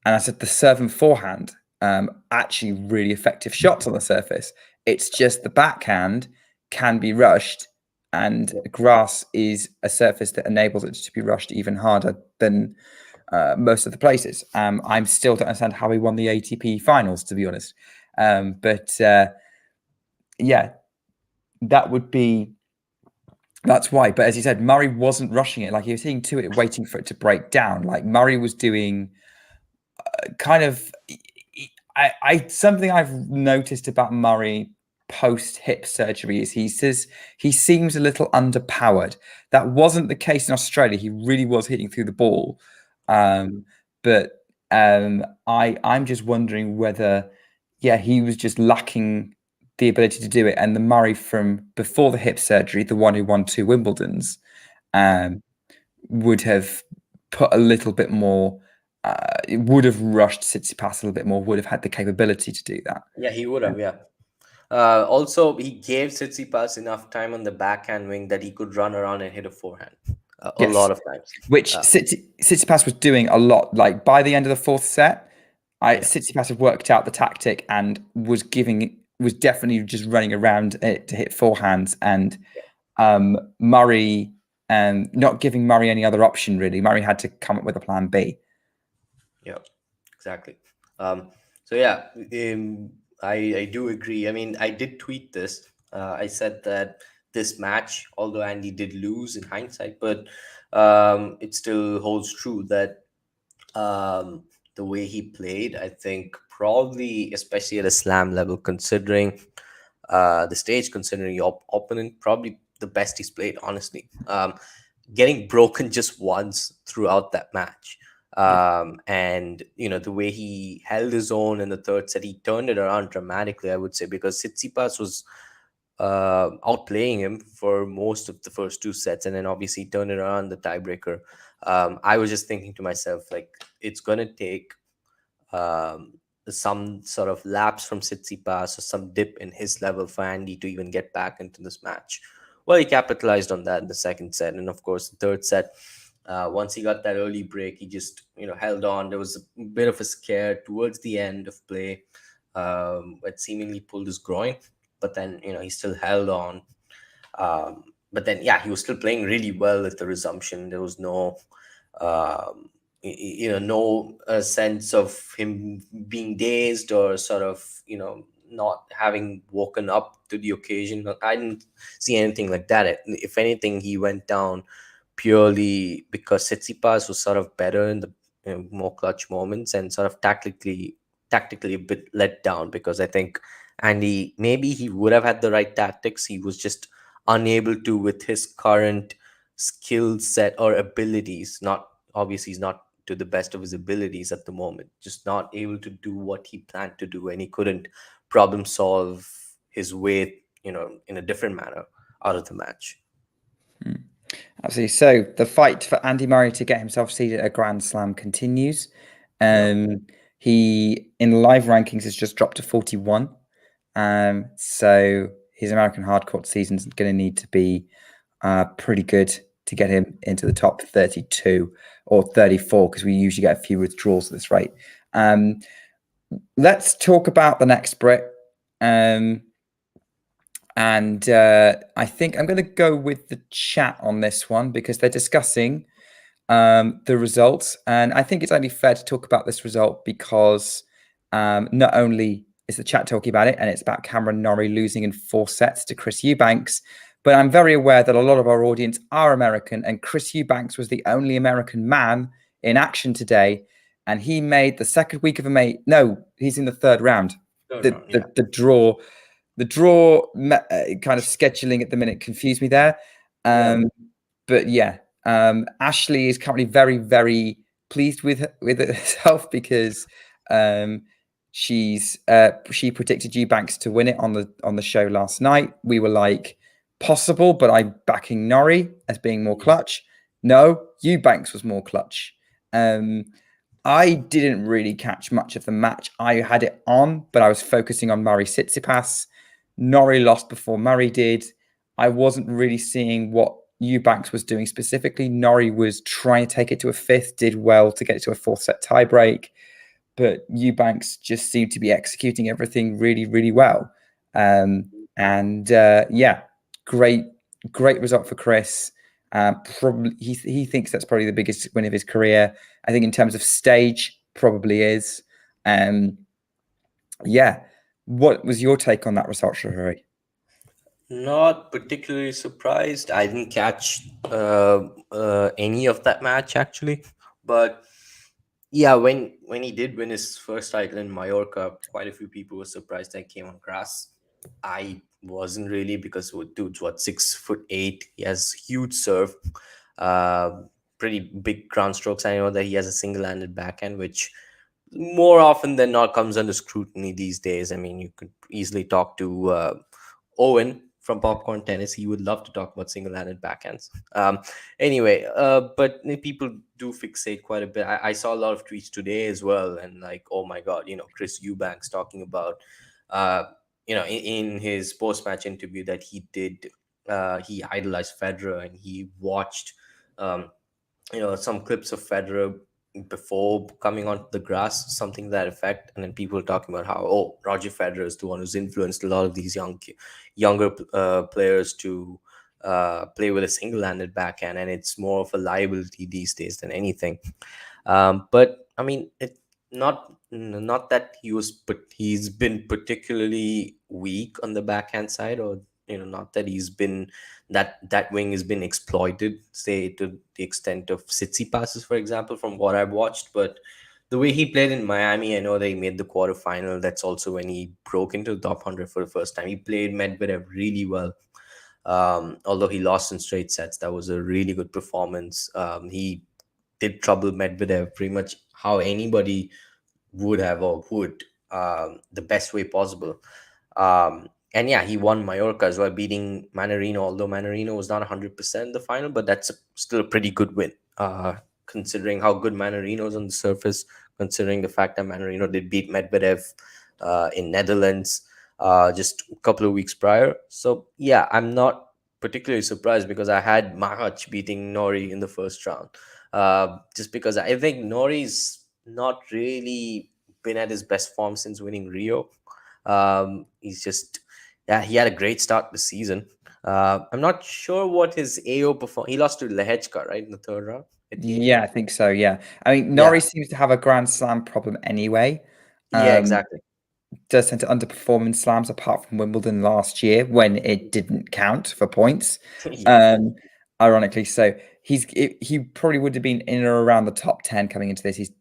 I said the serve and forehand, actually really effective shots on the surface. It's just the backhand can be rushed, and grass is a surface that enables it to be rushed even harder than most of the places. I'm still don't understand how he won the ATP finals, to be honest. But yeah, that's why. But as you said, Murray wasn't rushing it. Like he was hitting to it, waiting for it to break down. Like Murray was doing kind of something I've noticed about Murray post hip surgery is he says he seems a little underpowered. That wasn't the case in Australia. He really was hitting through the ball. But I'm just wondering whether, he was just lacking the ability to do it. And the Murray from before the hip surgery, the one who won 2 Wimbledons, would have put a little bit more. It would have rushed Tsitsipas a little bit more. Would have had the capability to do that. Yeah, he would have. Yeah. Also, he gave Tsitsipas enough time on the backhand wing that he could run around and hit a forehand a lot of times. Which Tsitsipas was doing a lot. Like by the end of the 4th set, Tsitsipas had worked out the tactic and was definitely just running around it to hit forehands, and Murray not giving Murray any other option really. Murray had to come up with a plan B. Yeah, exactly. So yeah, I do agree. I mean, I did tweet this. I said that this match, although Andy did lose in hindsight, but it still holds true that the way he played, I think probably, especially at a slam level, considering the stage, considering your opponent, probably the best he's played, honestly. Getting broken just once throughout that match. And the way he held his own in the third set, he turned it around dramatically, I would say, because Tsitsipas was outplaying him for most of the first two sets, and then obviously turned it around the tiebreaker. I was just thinking to myself, like, it's gonna take um, some sort of lapse from Tsitsipas or some dip in his level for Andy to even get back into this match. Well, he capitalized on that in the second set, and of course, the third set. Once he got that early break, he just held on. There was a bit of a scare towards the end of play, but seemingly pulled his groin, but then he still held on. But then, yeah, he was still playing really well at the resumption. There was no no sense of him being dazed or sort of not having woken up to the occasion. I didn't see anything like that. If anything, he went down purely because Tsitsipas was sort of better in the more clutch moments, and sort of tactically a bit let down, because I think Andy, maybe he would have had the right tactics, he was just unable to with his current skill set or abilities. Not obviously, he's not to the best of his abilities at the moment, just not able to do what he planned to do, and he couldn't problem solve his way in a different manner out of the match. Absolutely. So the fight for Andy Murray to get himself seeded at a Grand Slam continues. He, in live rankings, has just dropped to 41. So his American hardcourt season is going to need to be pretty good to get him into the top 32 or 34, because we usually get a few withdrawals at this rate. Let's talk about the next Brit. And I think I'm going to go with the chat on this one, because they're discussing the results. And I think it's only fair to talk about this result because not only is the chat talking about it, and it's about Cameron Norrie losing in 4 sets to Chris Eubanks, but I'm very aware that a lot of our audience are American, and Chris Eubanks was the only American man in action today. And he made the second week of a May. No, he's in the third round. The draw. The draw kind of scheduling at the minute confused me there. But yeah, Ashley is currently very, very pleased with herself, because she predicted Eubanks to win it on the show last night. We were like, possible, but I'm backing Norrie as being more clutch. No, Eubanks was more clutch. I didn't really catch much of the match. I had it on, but I was focusing on Murray Tsitsipas. Norrie lost before Murray did. I wasn't really seeing what Eubanks was doing specifically. Norrie was trying to take it to a fifth, did well to get it to a 4th set tiebreak, but Eubanks just seemed to be executing everything really, really well. Yeah, great result for Chris. Probably he thinks that's probably the biggest win of his career. I think in terms of stage, probably is. Yeah. What was your take on that result, Shahari? Not particularly surprised. I didn't catch any of that match, actually, but yeah, when he did win his first title in Mallorca, quite a few people were surprised that he came on grass. I wasn't really, because dude's 6'8". He has huge serve, pretty big ground strokes. I know that he has a single-handed backhand, which more often than not comes under scrutiny these days. I mean, you could easily talk to Owen from Popcorn Tennis. He would love to talk about single-handed backhands. Anyway, but people do fixate quite a bit. I saw a lot of tweets today as well, and like, oh my god, Chris Eubanks talking about in his post-match interview that he did, he idolized Federer, and he watched some clips of Federer before coming onto the grass, something to that effect. And then people talking about how, Roger Federer is the one who's influenced a lot of these younger players to play with a single-handed backhand, and it's more of a liability these days than anything. But I mean, not that he's been particularly weak on the backhand side, or not that he's been that wing has been exploited, say, to the extent of Tsitsipas, for example, from what I've watched. But the way he played in Miami, I know they made the quarterfinal. That's also when he broke into the top 100 for the first time. He played Medvedev really well. Although he lost in straight sets, that was a really good performance. He did trouble Medvedev pretty much how anybody would have or would, the best way possible. And yeah, he won Mallorca as well, beating Manarino, although Manarino was not 100% in the final, but that's still a pretty good win, considering how good Manarino is on the surface, considering the fact that Manarino did beat Medvedev in Netherlands just a couple of weeks prior. So yeah, I'm not particularly surprised because I had Mahac beating Nori in the first round. Just because I think Nori's not really been at his best form since winning Rio. He's just, yeah, he had a great start this season. I'm not sure what his AO perform. He lost to Lehechka, right, in the third round. At the end. Yeah, I think so. Yeah, I mean, Yeah. Norrie seems to have a Grand Slam problem anyway. Yeah, exactly. Does tend to underperform in slams, apart from Wimbledon last year when it didn't count for points. Yeah. Ironically, so he probably would have been in or around the top 10 coming into this. He's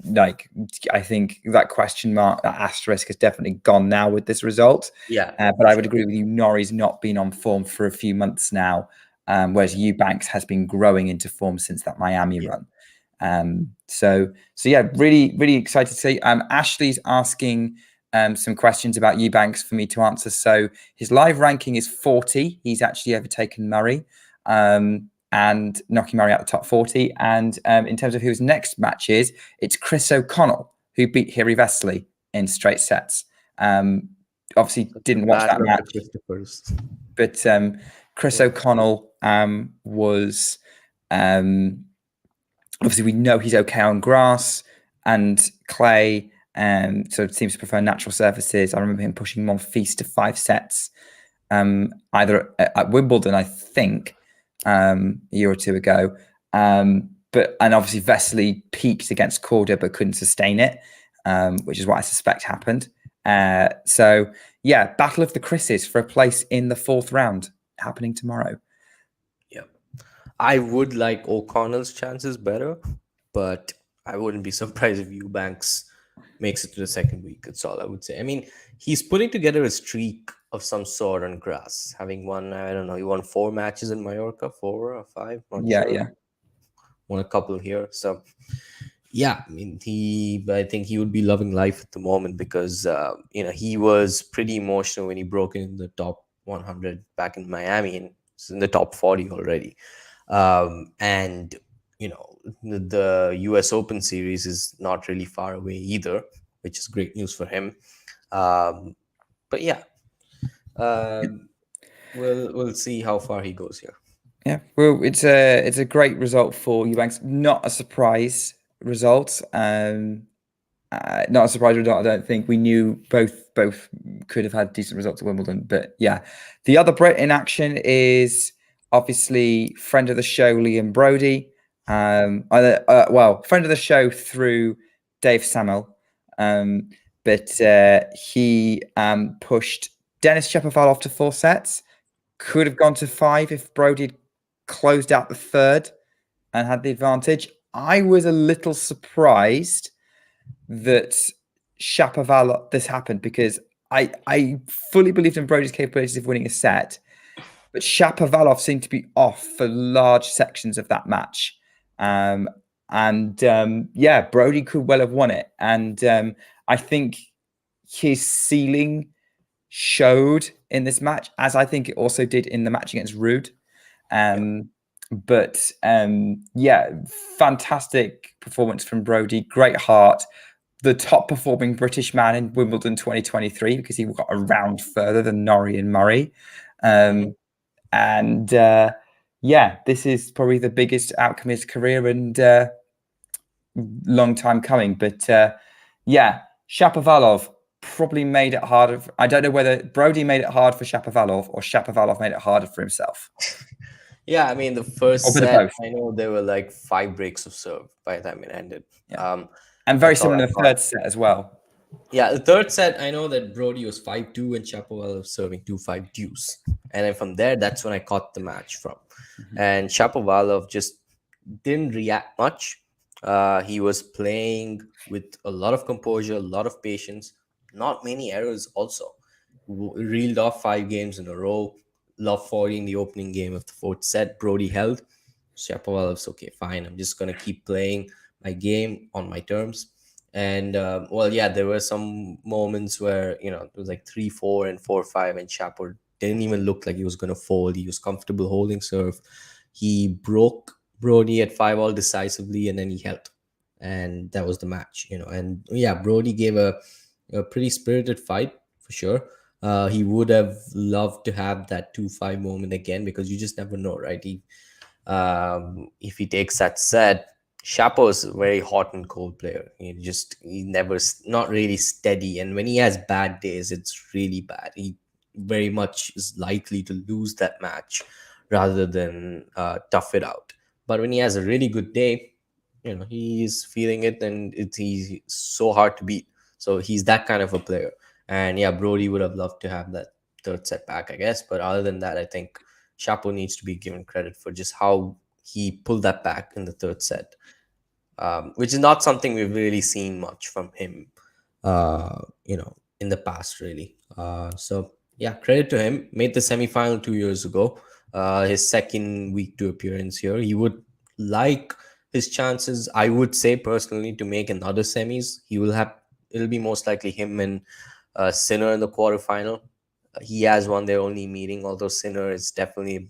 like, I think that question mark, that asterisk, has definitely gone now with this result. Yeah, but I would agree with you. Norrie's not been on form for a few months now, whereas Eubanks has been growing into form since that Miami run. So yeah, really excited to see. Ashley's asking some questions about Eubanks for me to answer. So his live ranking is 40. He's actually overtaken Murray and knocking Murray out the top 40. And in terms of who his next match is, it's Chris O'Connell, who beat Hiri Vesely in straight sets. Obviously didn't watch that match, but Chris O'Connell was obviously, we know he's okay on grass and clay, so it seems to prefer natural surfaces. I remember him pushing Monfils to 5 sets, either at Wimbledon, I think, a year or two ago. And obviously Vesely peaked against Korda but couldn't sustain it, which is what I suspect happened. So yeah, Battle of the Chris's for a place in the 4th round happening tomorrow. I would like O'Connell's chances better, but I wouldn't be surprised if Eubanks makes it to the second week. That's all I would say. I mean, he's putting together a streak of some sort on grass, having won, I don't know, he won 4 matches in Mallorca, 4 or 5. Yeah. Won a couple here. So yeah, I mean, I think he would be loving life at the moment because, he was pretty emotional when he broke in the top 100 back in Miami and is in the top 40 already. And the US Open series is not really far away either, which is great news for him. But yeah, we'll see how far he goes here. Yeah, well, it's a great result for Eubanks. Not a surprise result. Not a surprise result. I don't think we knew both could have had decent results at Wimbledon. But yeah, the other Brit in action is obviously friend of the show Liam Brody. Friend of the show through Dave Samuel. But he pushed Denis Shapovalov to 4 sets. Could have gone to 5 if Brody had closed out the 3rd and had the advantage. I was a little surprised that Shapovalov this happened because I fully believed in Brody's capabilities of winning a set, but Shapovalov seemed to be off for large sections of that match. Brody could well have won it. And I think his ceiling showed in this match, as I think it also did in the match against Ruud. Fantastic performance from Brody. Great heart. The top performing British man in Wimbledon 2023 because he got a round further than Norrie and Murray. This is probably the biggest outcome of his career and long time coming. But Shapovalov probably made it harder. I don't know whether Brody made it hard for Shapovalov or Shapovalov made it harder for himself. Yeah, I mean, the first set, I know there were like 5 breaks of serve by the time it ended. Yeah. And very similar to the 3rd set as well. Yeah, the 3rd set, I know that Brody was 5-2 and Shapovalov was serving 2-5 deuce. And then from there, that's when I caught the match from. And Shapovalov just didn't react much. He was playing with a lot of composure, a lot of patience, not many errors also. Reeled off 5 games in a row. Love 40 in the opening game of the fourth set. Brody held. Shapovalov's okay, fine. I'm just going to keep playing my game on my terms. And well, yeah, there were some moments where, it was like 3-4 and 4-5, and Chapo didn't even look like he was going to fold. He was comfortable holding serve. He broke Brody at 5-all decisively, and then he held. And that was the match. And yeah, Brody gave a pretty spirited fight for sure. He would have loved to have that 2-5 moment again, because you just never know, right? If he takes that set, Shapo is a very hot and cold player. He never, not really steady. And when he has bad days, it's really bad. He very much is likely to lose that match rather than tough it out. But when he has a really good day, he's feeling it, and he's so hard to beat. So he's that kind of a player. And yeah, Brody would have loved to have that third set back, I guess. But other than that, I think Chapo needs to be given credit for just how he pulled that back in the third set, which is not something we've really seen much from him, in the past, really. So yeah, credit to him. Made the semifinal 2 years ago. His second week to appearance here. He would like his chances, I would say personally, to make another semis. It'll be most likely him and Sinner in the quarterfinal. He has won their only meeting, although Sinner is definitely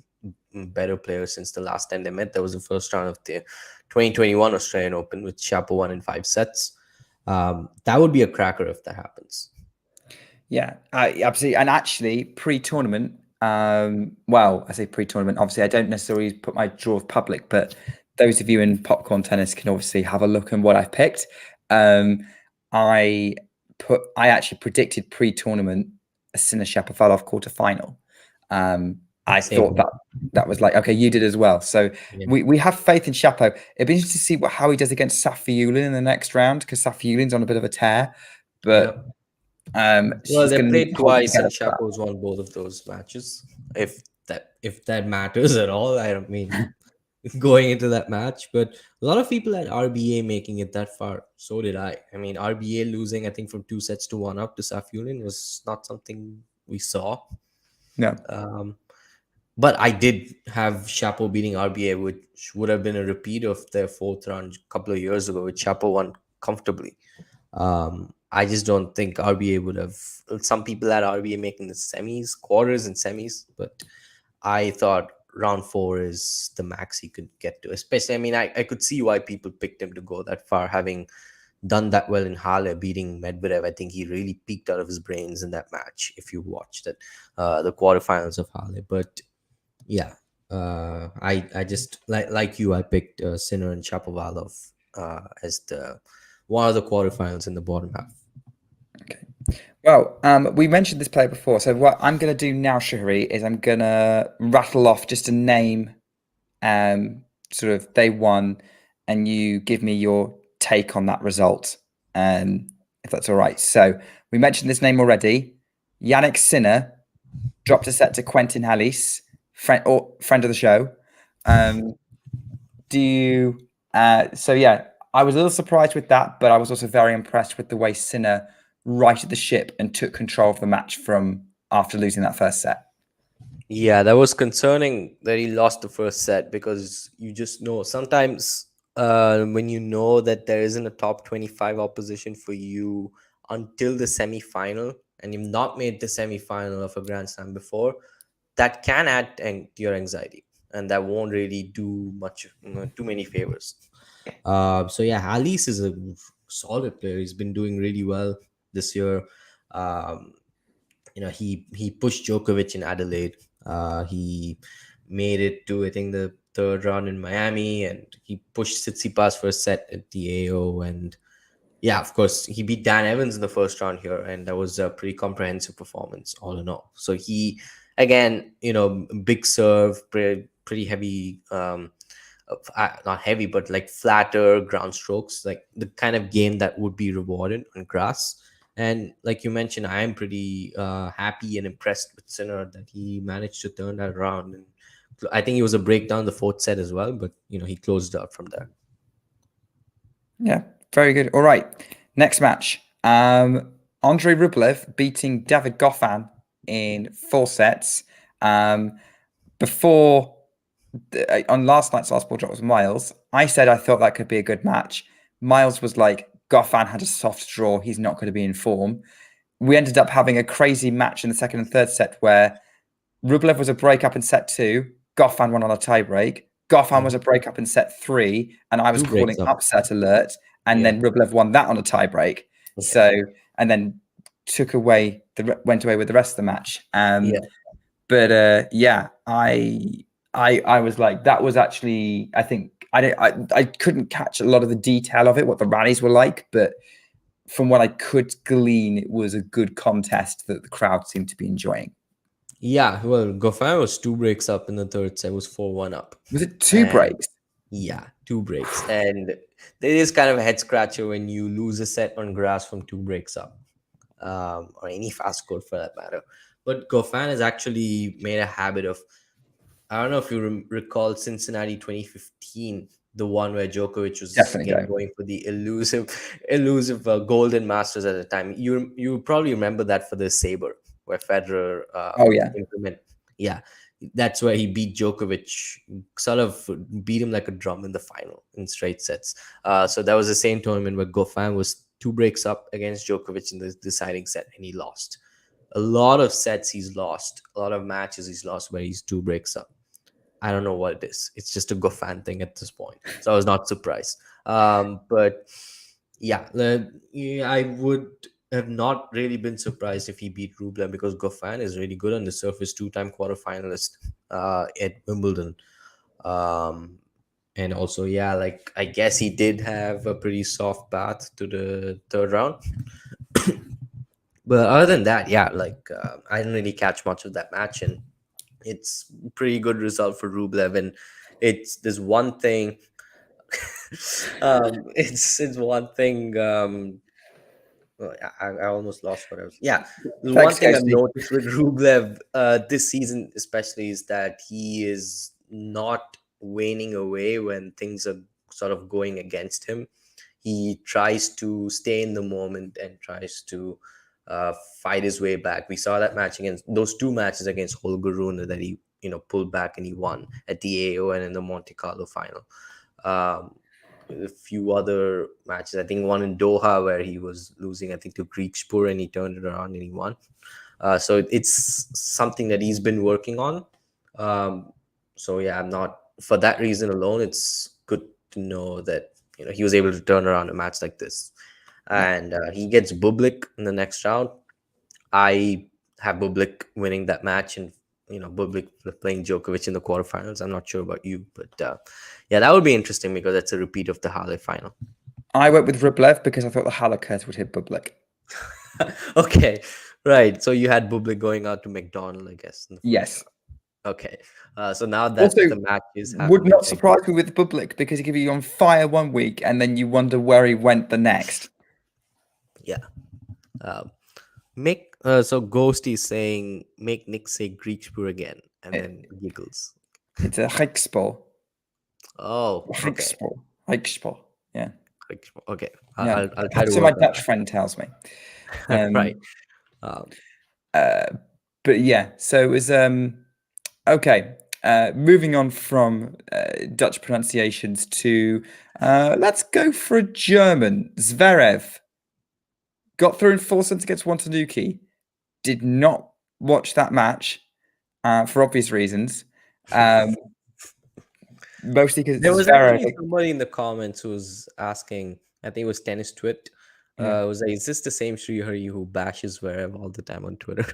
a better player since the last time they met. That was the first round of the 2021 Australian Open, with Chapo won in 5 sets. That would be a cracker if that happens. Yeah, absolutely. And actually, pre-tournament, well, I say pre-tournament, obviously I don't necessarily put my draw public, but those of you in popcorn tennis can obviously have a look at what I've picked. I actually predicted pre-tournament a Sinner Shapovalov quarterfinal. I thought that was like, okay, you did as well. So Yeah. we have faith in Shapo. It'd be interesting to see how he does against Safiullin in the next round, because Safiullin's on a bit of a tear. But Well, they played twice, and Chapo. Chapo's won both of those matches. If that matters at all, I don't mean going into that match, but a lot of people had RBA making it that far. So did I. I mean, RBA losing, I think, from 2 sets to 1 up to Safiullin was not something we saw. No. But I did have Chapo beating RBA, which would have been a repeat of their fourth round a couple of years ago, which Chapo won comfortably. I just don't think RBA would have. Some people had RBA making the semis, quarters, and semis, but I thought round 4 is the max he could get to. Especially, I mean, I could see why people picked him to go that far, having done that well in Halle, beating Medvedev. I think he really peaked out of his brains in that match, if you watched it, the quarterfinals of Halle. But yeah, I just like you, I picked Sinner and Shapovalov as the one of the quarterfinals in the bottom half. Okay. Well, we mentioned this player before, so what I'm going to do now, Shahri, is I'm going to rattle off just a name, sort of they won, and you give me your take on that result, if that's all right. So we mentioned this name already. Yannick Sinner dropped a set to Quentin Halys, friend of the show. So yeah, I was a little surprised with that, but I was also very impressed with the way Sinner righted the ship and took control of the match from after losing that first set. Yeah, that was concerning that he lost the first set, because you just know sometimes when you know that there isn't a top 25 opposition for you until the semi-final, and you've not made the semi-final of a Grand Slam before, that can add to your anxiety, and that won't really do much, too many favors. So yeah, Halys is a solid player. He's been doing really well this year. He pushed Djokovic in Adelaide. He made it to, I think, the third round in Miami, and he pushed Tsitsipas for a set at the AO. And yeah, of course, he beat Dan Evans in the first round here, and that was a pretty comprehensive performance all in all. So he, again, big serve, pretty heavy, not heavy, but like flatter ground strokes, like the kind of game that would be rewarded on grass. And like you mentioned, I am pretty happy and impressed with Sinner that he managed to turn that around. And I think it was a breakdown the fourth set as well, but he closed out from there. Yeah, very good. All right, next match. Andrei Rublev beating David Goffin in 4 sets. Before on last night's Last Ball Drop was Miles. I said I thought that could be a good match. Miles was like, Goffin had a soft draw. He's not going to be in form. We ended up having a crazy match in the second and third set where Rublev was a break-up in set 2. Goffin won on a tie-break. Goffin was a break-up in set 3, and I was 2 breaks calling up. upset alert. And Yeah. then Rublev won that on a tie-break. Okay. So, and then went away with the rest of the match. Yeah. But yeah, I was like, that was actually, I think I couldn't catch a lot of the detail of it, what the rallies were like, but from what I could glean, it was a good contest that the crowd seemed to be enjoying. Yeah, well, Goffin was 2 breaks up in the third set, was 4-1 up. Was it 2 breaks? Yeah, 2 breaks. And there is kind of a head scratcher when you lose a set on grass from 2 breaks up, or any fast court for that matter. But Goffin has actually made a habit of, I don't know if you recall Cincinnati 2015, the one where Djokovic was going for the elusive Golden Masters at the time. You probably remember that for the Sabre, where Federer yeah, that's where he beat Djokovic, sort of beat him like a drum in the final in straight sets. So that was the same tournament where Goffin was 2 breaks up against Djokovic in the deciding set, and he lost. A lot of sets he's lost, a lot of matches he's lost where he's 2 breaks up. I don't know what it is. It's just a Goffin thing at this point. So I was not surprised. But yeah, I would have not really been surprised if he beat Rublev, because Goffin is really good on the surface, 2-time quarterfinalist at Wimbledon. And also, yeah, like I guess he did have a pretty soft path to the third round. But other than that, yeah, like I didn't really catch much of that match, and it's pretty good result for Rublev. And it's this one thing. It's one thing. I almost lost what I was. Yeah, the one thing I've noticed with Rublev this season, especially, is that he is not waning away when things are sort of going against him. He tries to stay in the moment and tries to fight his way back. We saw that match against those 2 matches against Holger Rune that he pulled back and he won at the AO and in the Monte Carlo final. A few other matches, I think one in Doha where he was losing, I think, to Griekspoor, and he turned it around and he won. So it's something that he's been working on. So yeah, I'm not, for that reason alone, it's good to know that he was able to turn around a match like this. And he gets Bublik in the next round. I have Bublik winning that match, and Bublik playing Djokovic in the quarterfinals. I'm not sure about you, but yeah, that would be interesting because that's a repeat of the Halle final. I went with Rublev because I thought the Halle curse would hit Bublik. Okay, right. So you had Bublik going out to McDonald, I guess. Yes. Okay. So now that also, the match is happening, would not surprise me with Bublik, because he could be on fire one week and then you wonder where he went the next. Yeah. So Ghost is saying, make Nick say Griekspoor again, and then giggles. It's a Rijkspoor. Oh, Rijkspoor. Yeah. Okay. Yeah. I'll try to. So my Dutch friend tells me. Right. But yeah, so it was okay. Moving on from Dutch pronunciations to let's go for a German. Zverev got through in 4 sets against Wantanuki. Did not watch that match for obvious reasons. Mostly because there was actually somebody in the comments who was asking, I think it was Tennis Twit, was like, is this the same Srihari who bashes Zverev all the time on Twitter?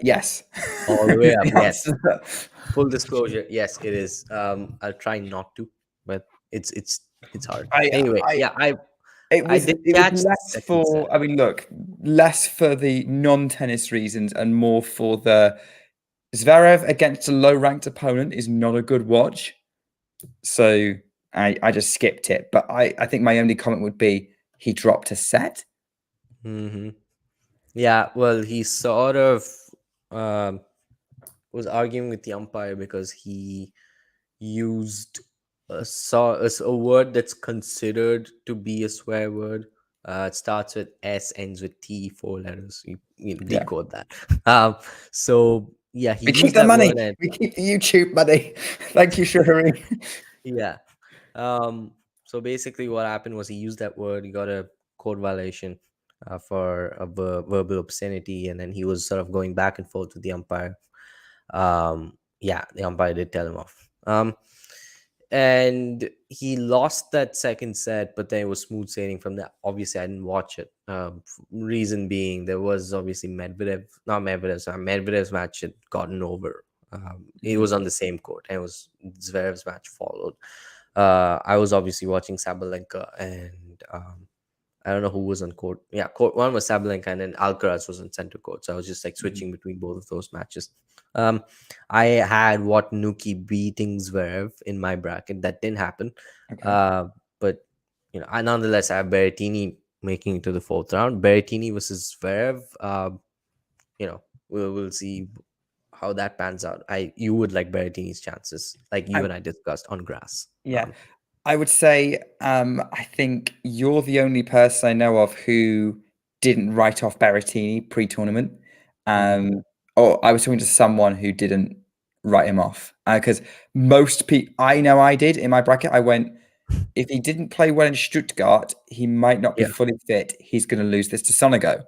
Yes. All the way up, yes. Full disclosure, yes, it is. I'll try not to, but it's hard. It was less for, I mean, look, less for the non-tennis reasons and more for the Zverev against a low-ranked opponent is not a good watch. So I just skipped it. But I think my only comment would be he dropped a set. Mm-hmm. Yeah, well, he sort of was arguing with the umpire because he used a word that's considered to be a swear word. It starts with S, ends with T, 4 letters. You Yeah. decode that. Um, so yeah, he We keep used the that money. word, and We keep the YouTube money. Thank you, Shuri. yeah. So basically, what happened was he used that word. He got a court violation for a verbal obscenity, and then he was sort of going back and forth with the umpire. Yeah, the umpire did tell him off. And he lost that second set, but then it was smooth sailing from that. Obviously, I didn't watch it. Reason being, there was obviously Medvedev's match had gotten over. It was on the same court, and it was Zverev's match followed. I was obviously watching Sabalenka, and I don't know who was on court. Yeah, court one was Sabalenka, and then Alcaraz was on center court. So I was just like switching between both of those matches. Um, I had what Nuki beating Zverev in my bracket. That didn't happen. Okay. But I nonetheless have Berrettini making it to the fourth round. Berrettini versus Zverev. We'll see how that pans out. You would like Berrettini's chances, like you I, and I discussed on grass. yeah. I would say I think you're the only person I know of who didn't write off Berrettini pre-tournament. Or I was talking to someone who didn't write him off because most people I know I did in my bracket. I went, if he didn't play well in Stuttgart, he might not be Yeah, fully fit. He's going to lose this to Sonego.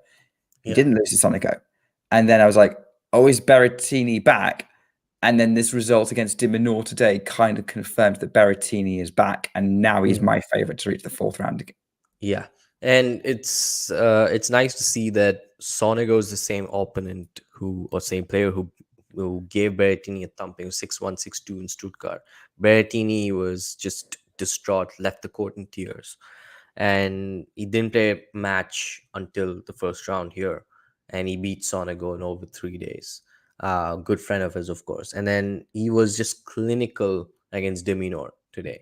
He yeah. didn't lose to Sonico. And then I was like, oh, is Berrettini back? And then this result against De Minaur today kind of confirmed that Berrettini is back. And now he's my favorite to reach the fourth round again. Yeah, and it's nice to see that Sonego is the same opponent or same player who gave Berrettini a thumping, 6-1, 6-2 in Stuttgart. Berrettini was just distraught, left the court in tears, and he didn't play a match until the first round here, and he beat Sonego in over 3 days. Good friend of his, of course, and then he was just clinical against De Minaur today.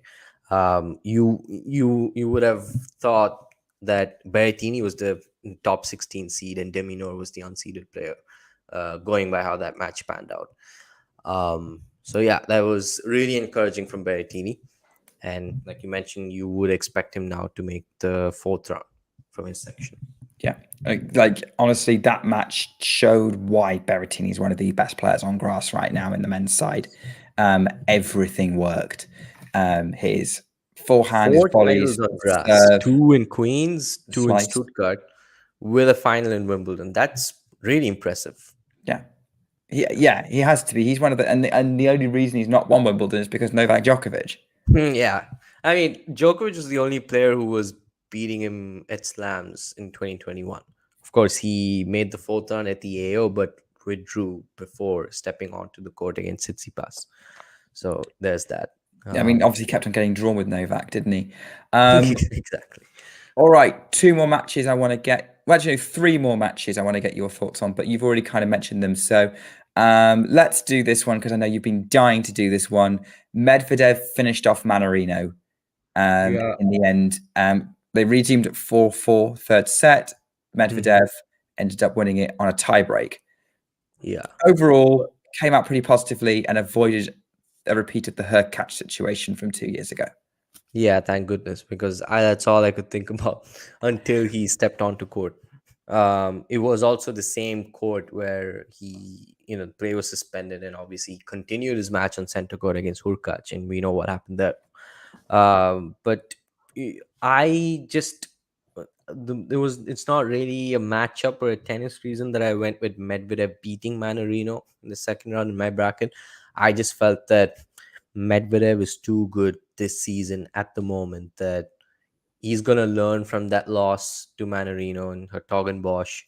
You would have thought that Berrettini was the top 16 seed and De Minaur was the unseeded player, going by how that match panned out. So yeah, that was really encouraging from Berrettini, and like you mentioned, you would expect him now to make the fourth round from his section. Yeah. Like honestly, that match showed why Berrettini is one of the best players on grass right now in the men's side. Everything worked. His forehand, his 4 volleys, titles on grass, serve, 2 in Queens, 2 in slice. Stuttgart, with a final in Wimbledon. That's really impressive. Yeah. He has to be. He's one of the and the only reason he's not won Wimbledon is because Novak Djokovic. Yeah, I mean, Djokovic was the only player who was beating him at slams in 2021. Of course, he made the fourth round at the AO, but withdrew before stepping onto the court against Tsitsipas. So there's that. I mean, obviously kept on getting drawn with Novak, didn't he? Exactly. All right, 2 more matches I want to get. Well, actually, 3 more matches I want to get your thoughts on, but you've already kind of mentioned them. So let's do this one because I know you've been dying to do this one. Medvedev finished off Manarino in the end. They redeemed at 4-4 third set. Medvedev ended up winning it on a tiebreak. Yeah. Overall, came out pretty positively and avoided a repeat of the Hurkacz situation from 2 years ago. Yeah, thank goodness, because that's all I could think about until he stepped onto court. It was also the same court where the play was suspended, and obviously he continued his match on center court against Hurkacz, and we know what happened there. But I just it's not really a matchup or a tennis reason that I went with Medvedev beating Manarino in the second round in my bracket. I just felt that Medvedev is too good this season at the moment that he's gonna learn from that loss to Manarino and Hertogenbosch.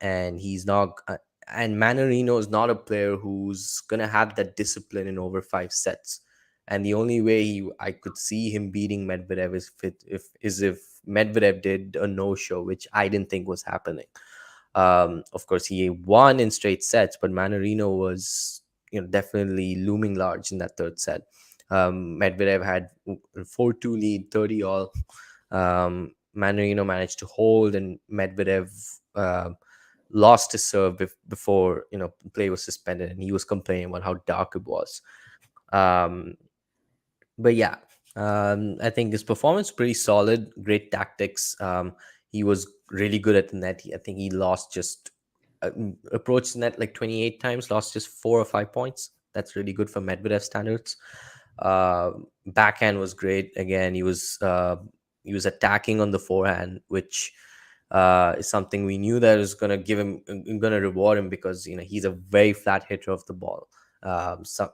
And he's not and Manarino is not a player who's gonna have that discipline in over 5 sets. And the only way I could see him beating Medvedev is if Medvedev did a no-show, which I didn't think was happening. Of course, he won in straight sets, but Manarino was definitely looming large in that third set. Medvedev had 4-2 lead, 30 all. Manarino managed to hold, and Medvedev lost his serve before play was suspended, and he was complaining about how dark it was. But yeah, I think his performance pretty solid. Great tactics. He was really good at the net. I think he lost just approached the net like 28 times, lost just 4 or 5 points. That's really good for Medvedev standards. Backhand was great. Again, he was attacking on the forehand, which is something we knew that was going to give him, going to reward him, because he's a very flat hitter of the ball.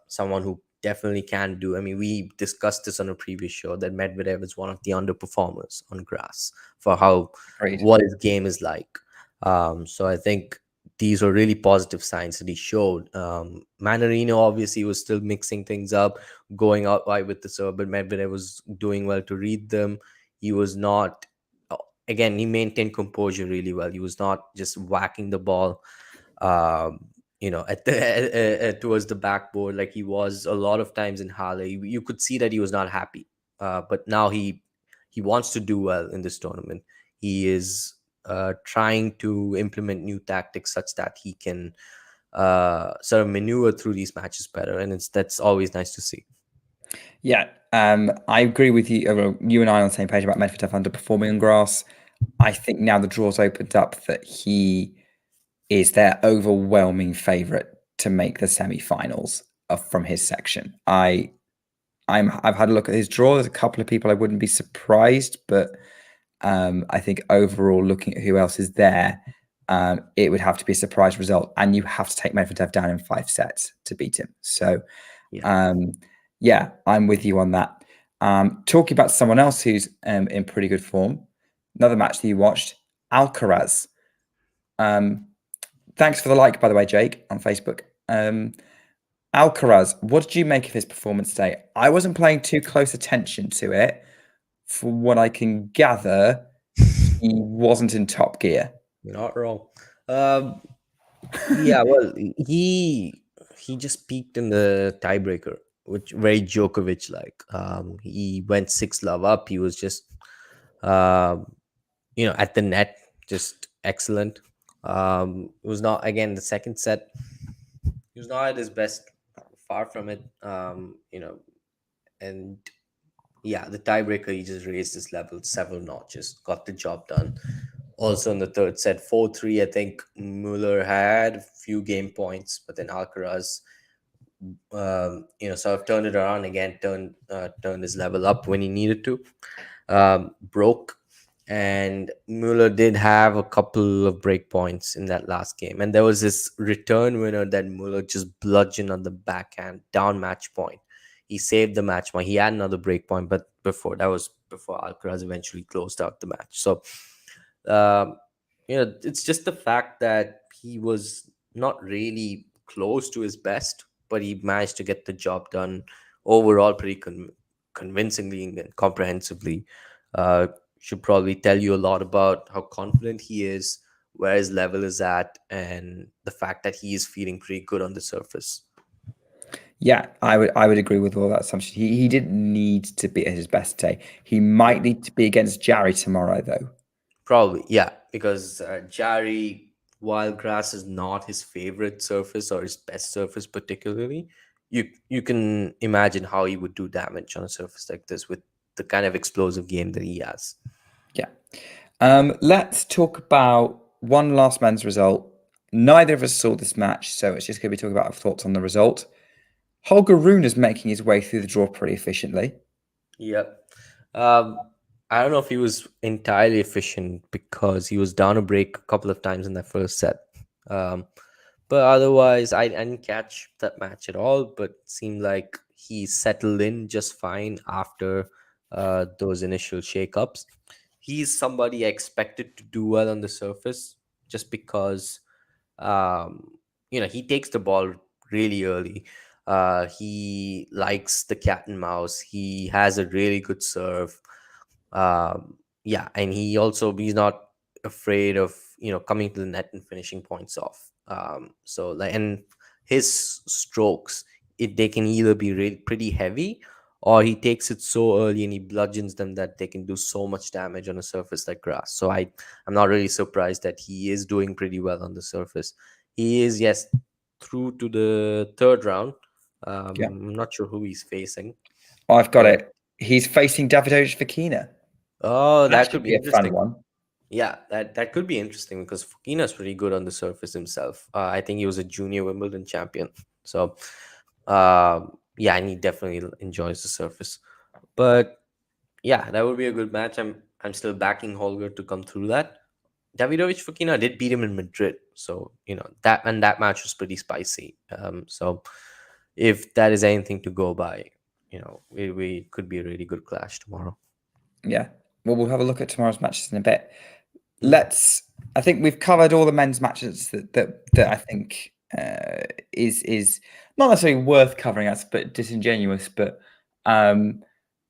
Someone who definitely can do. I mean, we discussed this on a previous show that Medvedev is one of the underperformers on grass for how Agreed. what his game is like. So I think these were really positive signs that he showed. Manarino obviously was still mixing things up, going out wide with the serve, but Medvedev was doing well to read them. He was not. Again, he maintained composure really well. He was not just whacking the ball, at the towards the backboard like he was a lot of times in Halle. You could see that he was not happy. But now he wants to do well in this tournament. He is trying to implement new tactics such that he can sort of maneuver through these matches better, and that's always nice to see. Yeah, I agree with you. You and I are on the same page about Medvedev underperforming on grass. I think now the draw's opened up that he is their overwhelming favourite to make the semi-finals from his section. I've had a look at his draw. There's a couple of people I wouldn't be surprised, but I think overall, looking at who else is there, it would have to be a surprise result, and you have to take Medvedev down in 5 sets to beat him. So, yeah, I'm with you on that. Talking about someone else who's in pretty good form, another match that you watched, Alcaraz. Thanks for the like, by the way, Jake, on Facebook. Alcaraz, what did you make of his performance today? I wasn't paying too close attention to it. From what I can gather, he wasn't in top gear. You're not wrong. Yeah, well, he just peaked in the tiebreaker, which very Djokovic like. He went 6-love up. He was just at the net, just excellent. It was not, again, the second set, he was not at his best, far from it. And yeah, the tiebreaker, he just raised his level several notches, got the job done. Also in the third set, 4-3, I think Mueller had a few game points, but then Alcaraz, sort of turned it around again, turned his level up when he needed to, broke. And Mueller did have a couple of break points in that last game. And there was this return winner that Mueller just bludgeoned on the backhand, down match point. He saved the match point. He had another break point, but before Alcaraz eventually closed out the match. So, it's just the fact that he was not really close to his best, but he managed to get the job done overall pretty convincingly and comprehensively. Should probably tell you a lot about how confident he is, where his level is at, and the fact that he is feeling pretty good on the surface. Yeah, I would agree with all that assumption. He didn't need to be at his best day. He might need to be against Jarry tomorrow, though. Probably, yeah, because Jarry, while grass is not his favorite surface or his best surface particularly, you can imagine how he would do damage on a surface like this with the kind of explosive game that he has. Yeah. Let's talk about one last man's result. Neither of us saw this match, so it's just going to be talking about our thoughts on the result. Holger Rune is making his way through the draw pretty efficiently. Yep. I don't know if he was entirely efficient because he was down a break a couple of times in that first set. But otherwise, I didn't catch that match at all, but it seemed like he settled in just fine after those initial shakeups. He's somebody I expected to do well on the surface just because, he takes the ball really early. He likes the cat and mouse. He has a really good serve. And he's not afraid of coming to the net and finishing points off. And his strokes, they can either be really pretty heavy, or he takes it so early and he bludgeons them that they can do so much damage on a surface like grass. So I'm not really surprised that he is doing pretty well on the surface. He is, yes, through to the third round. Yeah. I'm not sure who he's facing. I've got But it. He's facing Davidovich Fokina. oh, that Should could be be a fun interesting. one. Yeah, that could be interesting because Fukina's pretty good on the surface himself. I think he was a junior Wimbledon champion. So, yeah, and he definitely enjoys the surface. But yeah, that would be a good match. I'm still backing Holger to come through that. Davidovich Fukina did beat him in Madrid, so that match was pretty spicy. So if that is anything to go by, we could be a really good clash tomorrow. Yeah. Well, we'll have a look at tomorrow's matches in a bit. Mm. I think we've covered all the men's matches that I think is not necessarily worth covering us, but disingenuous, but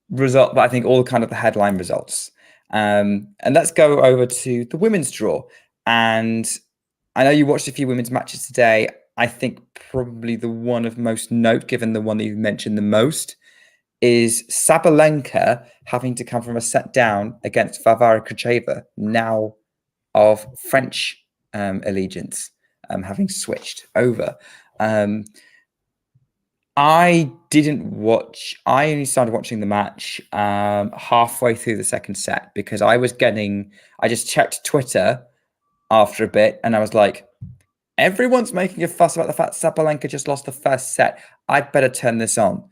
result. But I think all kind of the headline results. And let's go over to the women's draw. And I know you watched a few women's matches today. I think probably the one of most note, given the one that you've mentioned the most, is Sabalenka having to come from a set down against Varvara Krejcikova, now of French allegiance, having switched over. I didn't watch. I only started watching the match halfway through the second set because I just checked Twitter after a bit and I was like, everyone's making a fuss about the fact Sabalenka just lost the first set. I'd better turn this on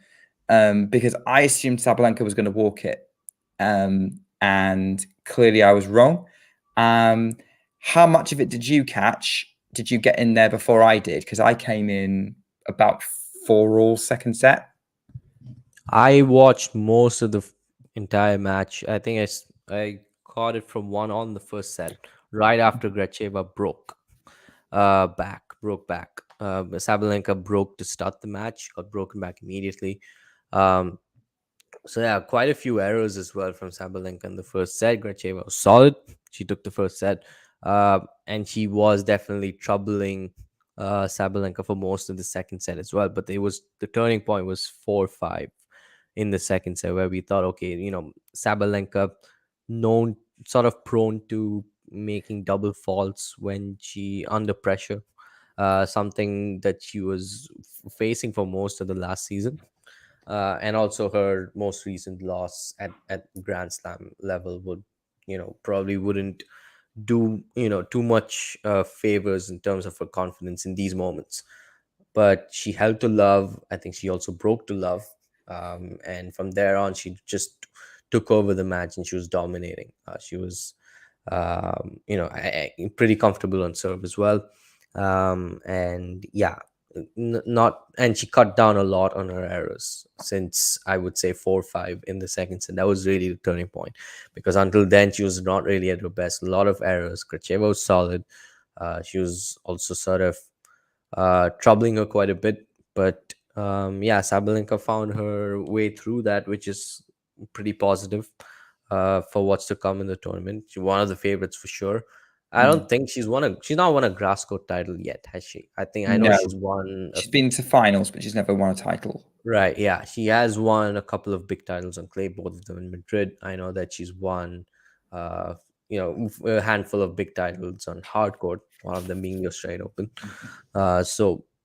because I assumed Sabalenka was going to walk it. And clearly I was wrong. How much of it did you catch? Did you get in there before I did? Because I came in about 4-all second set. I watched most of the entire match. I think I caught it from 1 on the first set, right after Gracheva broke back. Sabalenka broke to start the match, got broken back immediately. So yeah, quite a few errors as well from Sabalenka in the first set. Gracheva was solid. She took the first set, and she was definitely troubling Sabalenka for most of the second set as well. But the turning point was 4-5 in the second set, where we thought, okay, Sabalenka, known sort of prone to making double faults when she under pressure, something that she was facing for most of the last season. And also her most recent loss at Grand Slam level probably wouldn't do too much favors in terms of her confidence in these moments. But she held to love. I think she also broke to love, and from there on she just took over the match and she was dominating. She was pretty comfortable on serve as well, and yeah, not and she cut down a lot on her errors since I would say 4-5 in the second set. That was really the turning point, because until then she was not really at her best. A lot of errors. Krejcikova was solid. She was also sort of troubling her quite a bit, but yeah, Sabalenka found her way through that, which is pretty positive for what's to come in the tournament. She's one of the favorites for sure. I don't think she's not won a grass court title yet, has she? I know No, she's won she's been to finals, but she's never won a title. right. Yeah, she has won a couple of big titles on clay, both of them in Madrid. I know that she's won a handful of big titles on hard court, one of them being the Australian Open.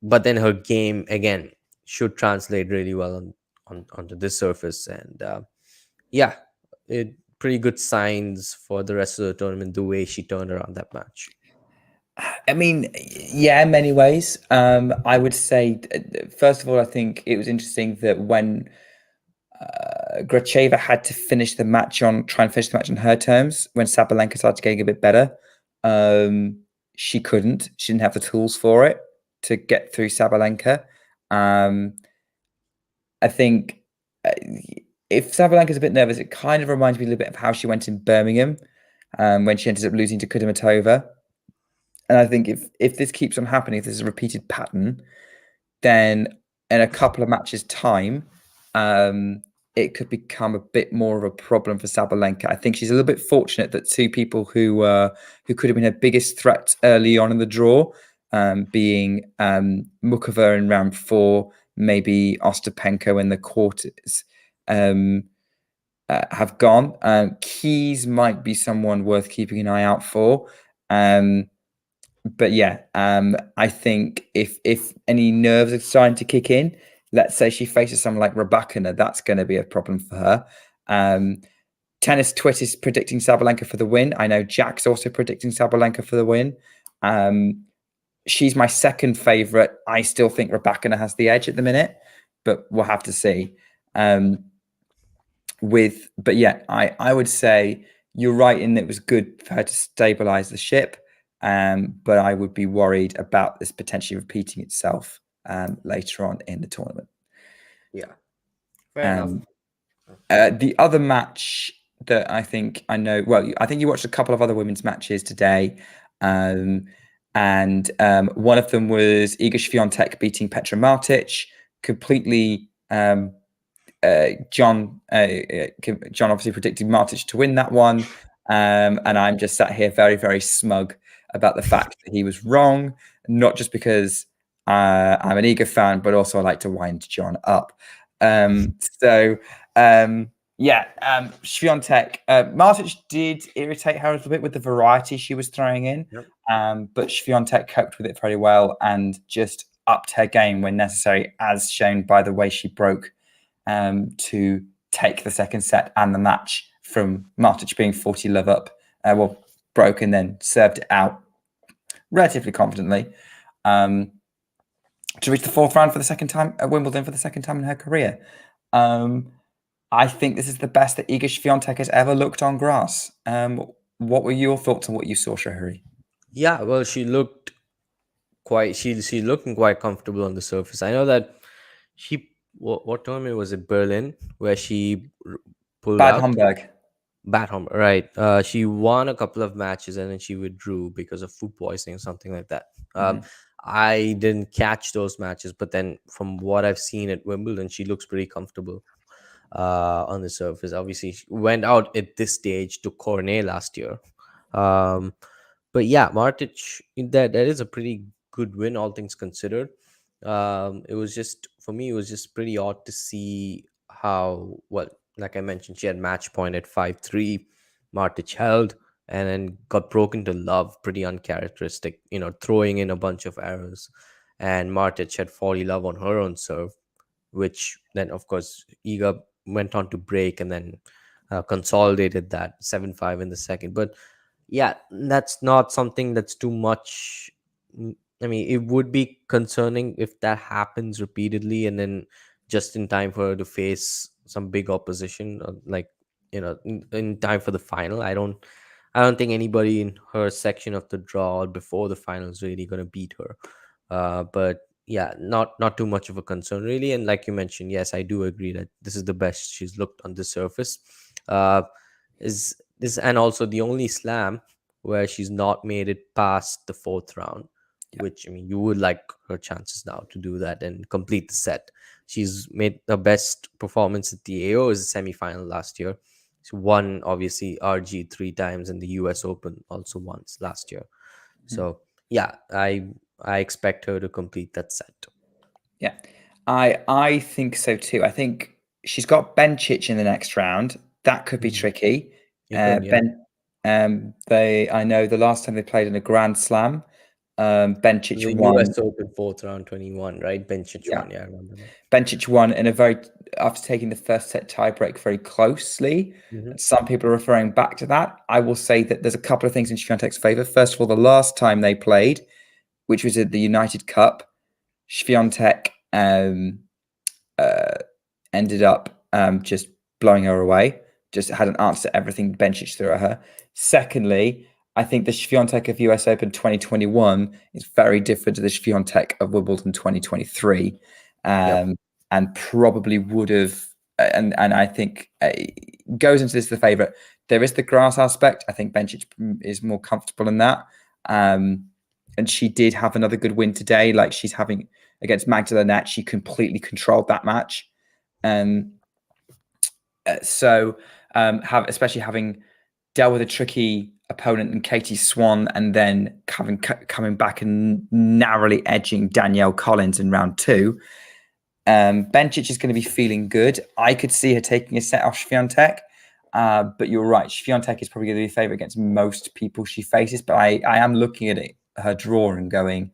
But then her game again should translate really well onto this surface, and yeah, pretty good signs for the rest of the tournament, the way she turned around that match. I mean, yeah, in many ways. I would say, first of all, I think it was interesting that when Gracheva had to try and finish the match on her terms, when Sabalenka started getting a bit better, she couldn't. She didn't have the tools for it to get through Sabalenka. I think if Sabalenka's a bit nervous, it kind of reminds me a little bit of how she went in Birmingham when she ended up losing to Kudermetova. And I think if this keeps on happening, if this is a repeated pattern, then in a couple of matches' time, it could become a bit more of a problem for Sabalenka. I think she's a little bit fortunate that two people who could have been her biggest threat early on in the draw, being Mukova in round 4, maybe Ostapenko in the quarters, have gone. Keys might be someone worth keeping an eye out for. But yeah, I think if any nerves are starting to kick in, let's say she faces someone like Rybakina, that's going to be a problem for her. Tennis Twit is predicting Sabalenka for the win. I know Jack's also predicting Sabalenka for the win. She's my second favorite. I still think Rybakina has the edge at the minute, but we'll have to see. But yeah, I would say you're right in that it was good for her to stabilize the ship. But I would be worried about this potentially repeating itself later on in the tournament. Yeah, fair enough. The other match that I think I know, well, I think you watched a couple of other women's matches today. And one of them was Iga Swiatek beating Petra Martic. Completely, John obviously predicted Martic to win that one. And I'm just sat here very, very smug about the fact that he was wrong, not just because I'm an Iga fan, but also I like to wind John up. Swiatek, Martic did irritate her a little bit with the variety she was throwing in. Yep. But Swiatek coped with it very well and just upped her game when necessary, as shown by the way she broke to take the second set and the match from Martic being 40-love up. Broke and then served it out relatively confidently to reach the fourth round for the second time at Wimbledon for the second time in her career. I think this is the best that Iga Swiatek has ever looked on grass. What were your thoughts on what you saw, Shahari? Yeah, well, she looked quite. She's looking quite comfortable on the surface. I know that what tournament was it? Berlin, where she pulled Bad out. Homburg. Bad Homburg, right? She won a couple of matches and then she withdrew because of food poisoning or something like that. I didn't catch those matches, but then from what I've seen at Wimbledon, she looks pretty comfortable on the surface. Obviously, she went out at this stage to Cornet last year. But yeah, Martic, that is a pretty good win, all things considered. It was just, for me, it was just pretty odd to see how, well, like I mentioned, she had match point at 5-3. Martic held and then got broken to love, pretty uncharacteristic, throwing in a bunch of errors. And Martic had 40-love on her own serve, which then, of course, Iga went on to break and then consolidated that 7-5 in the second. But yeah, that's not something that's too much. I mean, it would be concerning if that happens repeatedly and then just in time for her to face some big opposition, in time for the final. I don't think anybody in her section of the draw or before the final is really going to beat her. But yeah, not too much of a concern really. And like you mentioned, yes, I do agree that this is the best she's looked on the surface. Is this, and also the only slam where she's not made it past the fourth round. Yeah. Which, I mean, you would like her chances now to do that and complete the set. She's made the best performance at the AO as a semi-final last year. She won, obviously, RG 3 times and the US Open also once last year. So, yeah, I expect her to complete that set. Yeah, I think so too. I think she's got Bencic in the next round. That could be tricky. I know the last time they played in a Grand Slam, Bencic won. The US Open fourth round 21, right? Bencic won, yeah, I remember that. Bencic won in after taking the first set tiebreak very closely. Some people are referring back to that. I will say that there's a couple of things in Swiatek's favor. First of all, the last time they played, which was at the United Cup, Swiatek ended up just blowing her away. Just had an answer to everything Bencic threw at her. Secondly, I think the Swiatek of US Open 2021 is very different to the Swiatek of Wimbledon 2023, and probably would have. And I think goes into this the favorite. There is the grass aspect. I think Bencic is more comfortable in that. And she did have another good win today. Like she's having against Magdalena Net, she completely controlled that match. Especially having dealt with a tricky opponent in Katie Swan and then coming back and narrowly edging Danielle Collins in round 2, Bencic is going to be feeling good. I could see her taking a set off Swiatek, but you're right. Swiatek is probably going to be a favourite against most people she faces, but I am looking at her draw and going,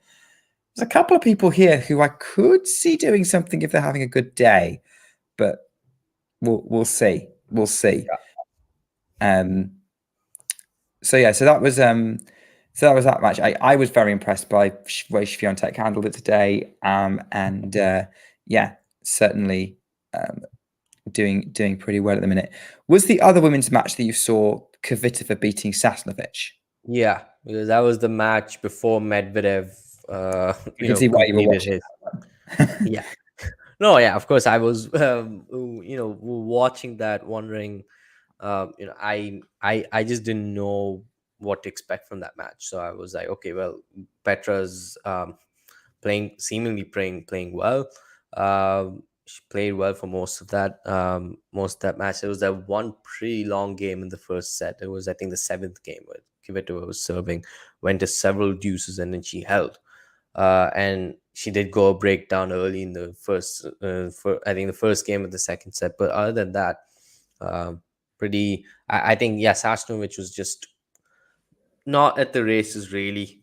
There's a couple of people here who I could see doing something if they're having a good day, but we'll see. We'll see. So that was that match. I was very impressed by the way Swiatek handled it today. And certainly doing pretty well at the minute. Was the other women's match that you saw Kvitova beating Sasnovich? Yeah, because that was the match before Medvedev. I can see why you were watching. Yeah. No, yeah, of course. I was, watching that, wondering. I just didn't know what to expect from that match. So I was like, okay, well, Petra's seemingly playing well. She played well for most of that match. It was that one pretty long game in the first set. It was, I think, the seventh game where Kvitova was serving, went to several deuces, and then she held. And she did go a breakdown early in the first, I think the first game of the second set. But other than that, I think, yeah, Sasnovich was just not at the races really.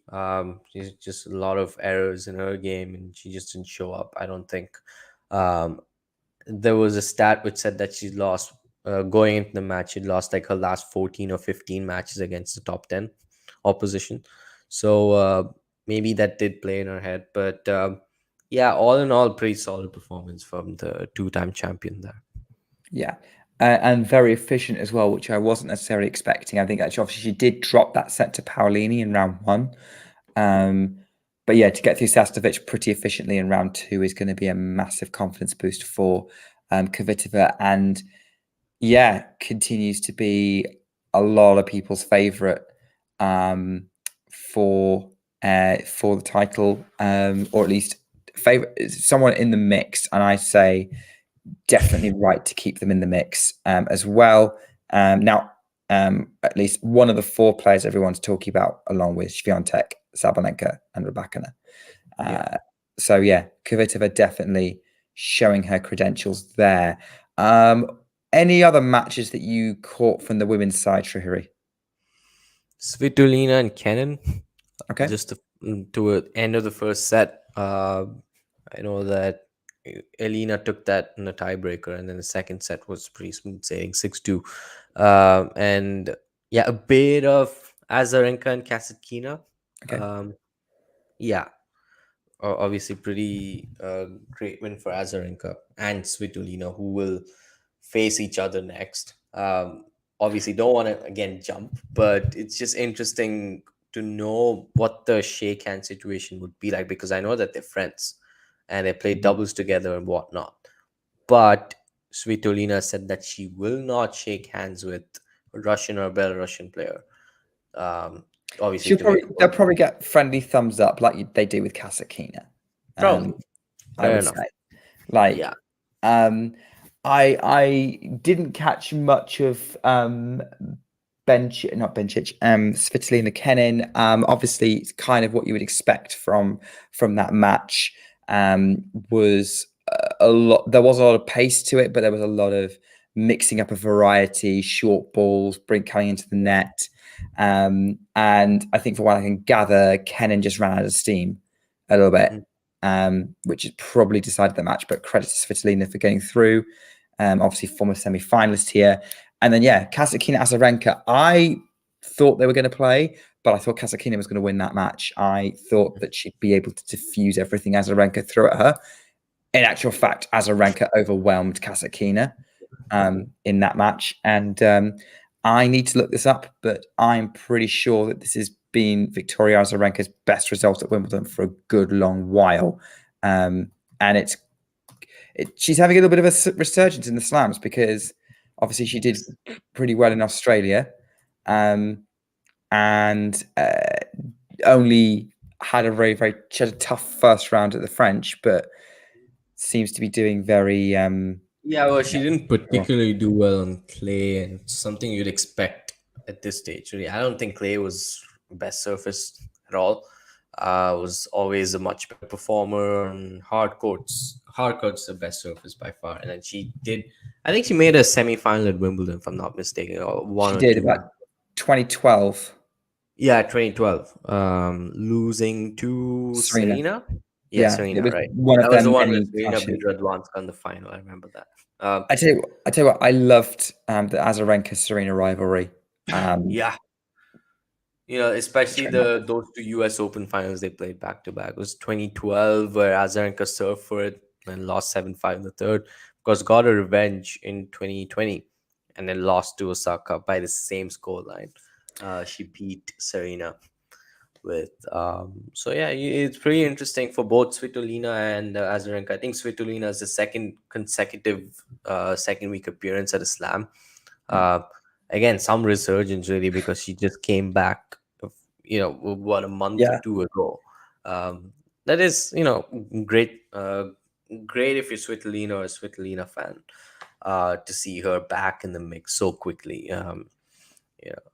She's just a lot of errors in her game, and she just didn't show up. I don't think. There was a stat which said that she lost going into the match. She lost like her last 14 or 15 matches against the top 10 opposition. So maybe that did play in her head. But yeah, all in all, pretty solid performance from the two-time champion there. Yeah. And very efficient as well, which I wasn't necessarily expecting. I think actually, obviously, she did drop that set to Paolini in round one. But yeah, to get through Sasnovich pretty efficiently in round two is going to be a massive confidence boost for Kvitova. And yeah, continues to be a lot of people's favorite for the title, or at least favorite, someone in the mix. And I say definitely right to keep them in the mix as well. Now, at least one of the four players everyone's talking about, along with Swiatek, Sabalenka, and Rybakina. So yeah, Kvitova definitely showing her credentials there. Any other matches that you caught from the women's side, Shahiri? Svitolina and Kenin. Okay. Just to the end of the first set, I know that Alina took that in a tiebreaker, and then the second set was pretty smooth sailing, 6-2. And yeah, a bit of Azarenka and Kasatkina. Okay. Yeah, obviously pretty great win for Azarenka and Svitolina, who will face each other next. Obviously don't want to again jump, but it's just interesting to know what the shake hand situation would be like, because I know that they're friends and they play doubles together and whatnot. But Svitolina said that she will not shake hands with a Russian or Belarusian player. Obviously, they'll probably get friendly thumbs up like they do with Kasatkina. Probably. I would say. Like, yeah. I didn't catch much of Svitolina Kenin. Obviously, it's kind of what you would expect from that match. Was a lot. There was a lot of pace to it, but there was a lot of mixing up a variety, short balls, coming into the net. And I think, for what I can gather, Kenin just ran out of steam a little bit, which has probably decided the match. But credit to Svitolina for getting through. Obviously, former semi-finalist here. And then, yeah, Kasatkina, Azarenka. I thought they were going to play, but I thought Kasatkina was going to win that match. I thought that she'd be able to diffuse everything Azarenka threw at her. In actual fact, Azarenka overwhelmed Kasatkina in that match. And I need to look this up, but I'm pretty sure that this has been Victoria Azarenka's best result at Wimbledon for a good long while. And she's having a little bit of a resurgence in the slams, because obviously she did pretty well in Australia, and only had she had a tough first round at the French, but seems to be doing very well, she didn't particularly do well on clay, and something you'd expect at this stage. Really, I don't think clay was best surface at all. Was always a much better performer on hard courts. Hard courts the best surface by far, and then she did. I think she made a semi-final at Wimbledon, if I'm not mistaken. Or she did about 2012. Yeah, 2012. Losing to Serena. Serena. Yeah, Yeah, it Serena, was right. one of That was their the one where many Serena clashes. beat Radwanska in the final. I remember that. I tell you what, I loved the Azarenka Serena rivalry. Yeah, especially Trademark. those two U.S. Open finals they played back to back. It was 2012 where Azarenka served for it and lost 7-5 in the third. Of course, got a revenge in 2020 and then lost to Osaka by the same scoreline. She beat Serena with so yeah, it's pretty interesting for both Svitolina and Azarenka. I think Svitolina is the second consecutive second week appearance at a slam. uh, Again, some resurgence really, because she just came back what, a month or Yeah, two ago. That is great, great if you're Svitolina or a Svitolina fan, to see her back in the mix so quickly.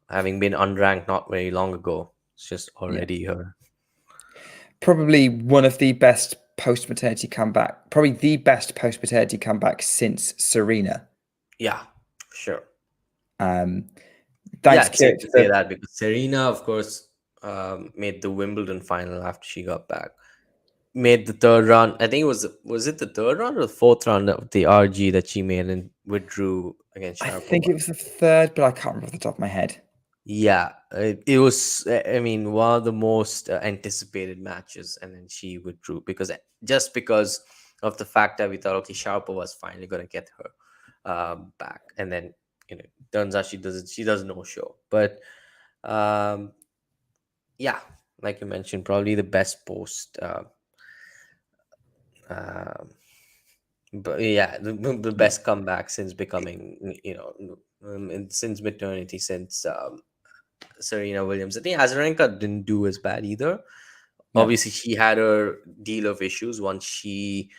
Having been unranked not very long ago, it's just yeah. already her. Probably one of the best post-maternity comeback. Probably the best post-maternity comeback since Serena. Yeah, sure. Yeah, Thanks, it's safe Kirit, to say for that, because Serena, of course, made the Wimbledon final after she got back. Made the third round. I think was it the third round or the fourth round of the RG that she made and withdrew against I think Sharapova. it was the third, but I can't remember off the top of my head. Yeah, it was. I mean, one of the most anticipated matches, and then she withdrew just because of the fact that we thought, okay, Sharapova was finally going to get her back, and then turns out she doesn't. She does no show, but um, yeah, like you mentioned, probably the best post. Um but yeah, the Yeah, best comeback since becoming, since maternity, since Serena Williams. I think Azarenka didn't do as bad either. yeah, Obviously, she had her deal of issues once she,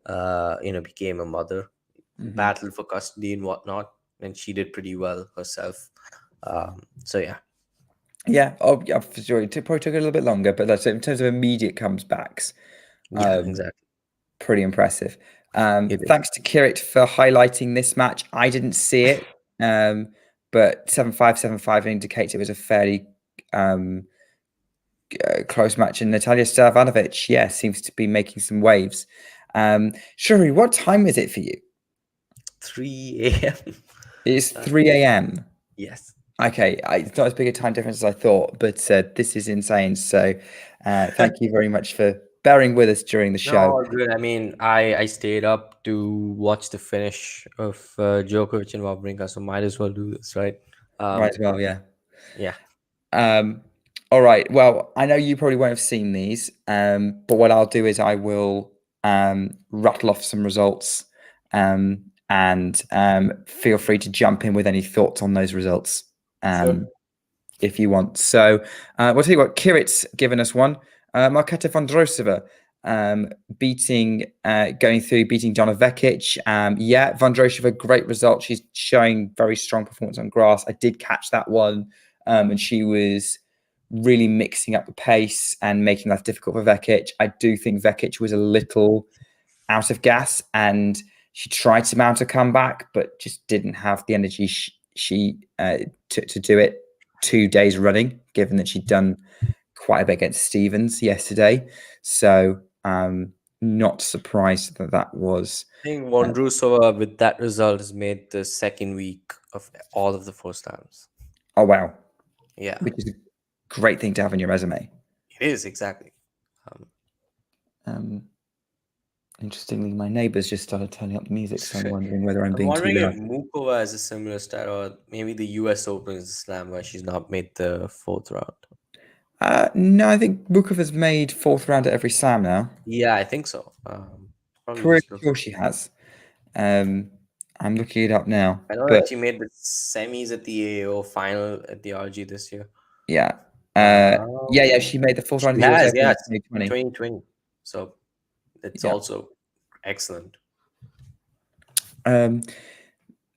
became a mother, hmm battled for custody and whatnot, and she did pretty well herself. So yeah, yeah. Oh, yeah, for sure. It probably took a little bit longer, but that's in terms of immediate comebacks. yeah, Um, exactly. Pretty impressive. It is. Thanks to Kirit for highlighting this match. I didn't see it, but 7-5, 7-5 indicates it was a fairly close match. And Natalia Stojanovic, yeah, seems to be making some waves. Shuri, what time is it for you? 3 a.m. It's 3 a.m. Yes. Okay, it's not as big a time difference as I thought, but this is insane. So thank you very much for bearing with us during the No, show. all good. I mean, I stayed up to watch the finish of Djokovic and Wawrinka, so might as well do this, right? Might Um, as well, yeah. yeah, All right. Well, I know you probably won't have seen these, but what I'll do is I will rattle off some results, and feel free to jump in with any thoughts on those results, sure. if you want. So, we'll tell you what. Kirit's given us one. Marketa Vondrousova beating Donna Vekic. Yeah, Vondrousova, great result. She's showing very strong performance on grass. I did catch that one, and she was really mixing up the pace and making life difficult for Vekic. I do think Vekic was a little out of gas, and she tried to mount a comeback, but just didn't have the energy to do it 2 days running, given that she'd done quite a bit against Stevens yesterday. So not surprised that was. I think Vondrousova, with that result, has made the second week of all of the first times. Oh, wow. Yeah, Which is a great thing to have on your resume. it is exactly. Interestingly, my neighbors just started turning up the music, so I'm wondering whether I'm I'm being too wondering if loud. Mukova has a similar style, or maybe the U.S. Open is a slam where she's not made the fourth round. No, I think Bukov has made fourth round at every slam now. Yeah, I think so. Probably Pretty just look. sure she has. I'm looking it up now, I know but that she made the semis at the AO, final at the RG this year. yeah, yeah. Um, She made the fourth she round of the US has, Open in yes, 2020. 2020. So it's Yeah. also excellent.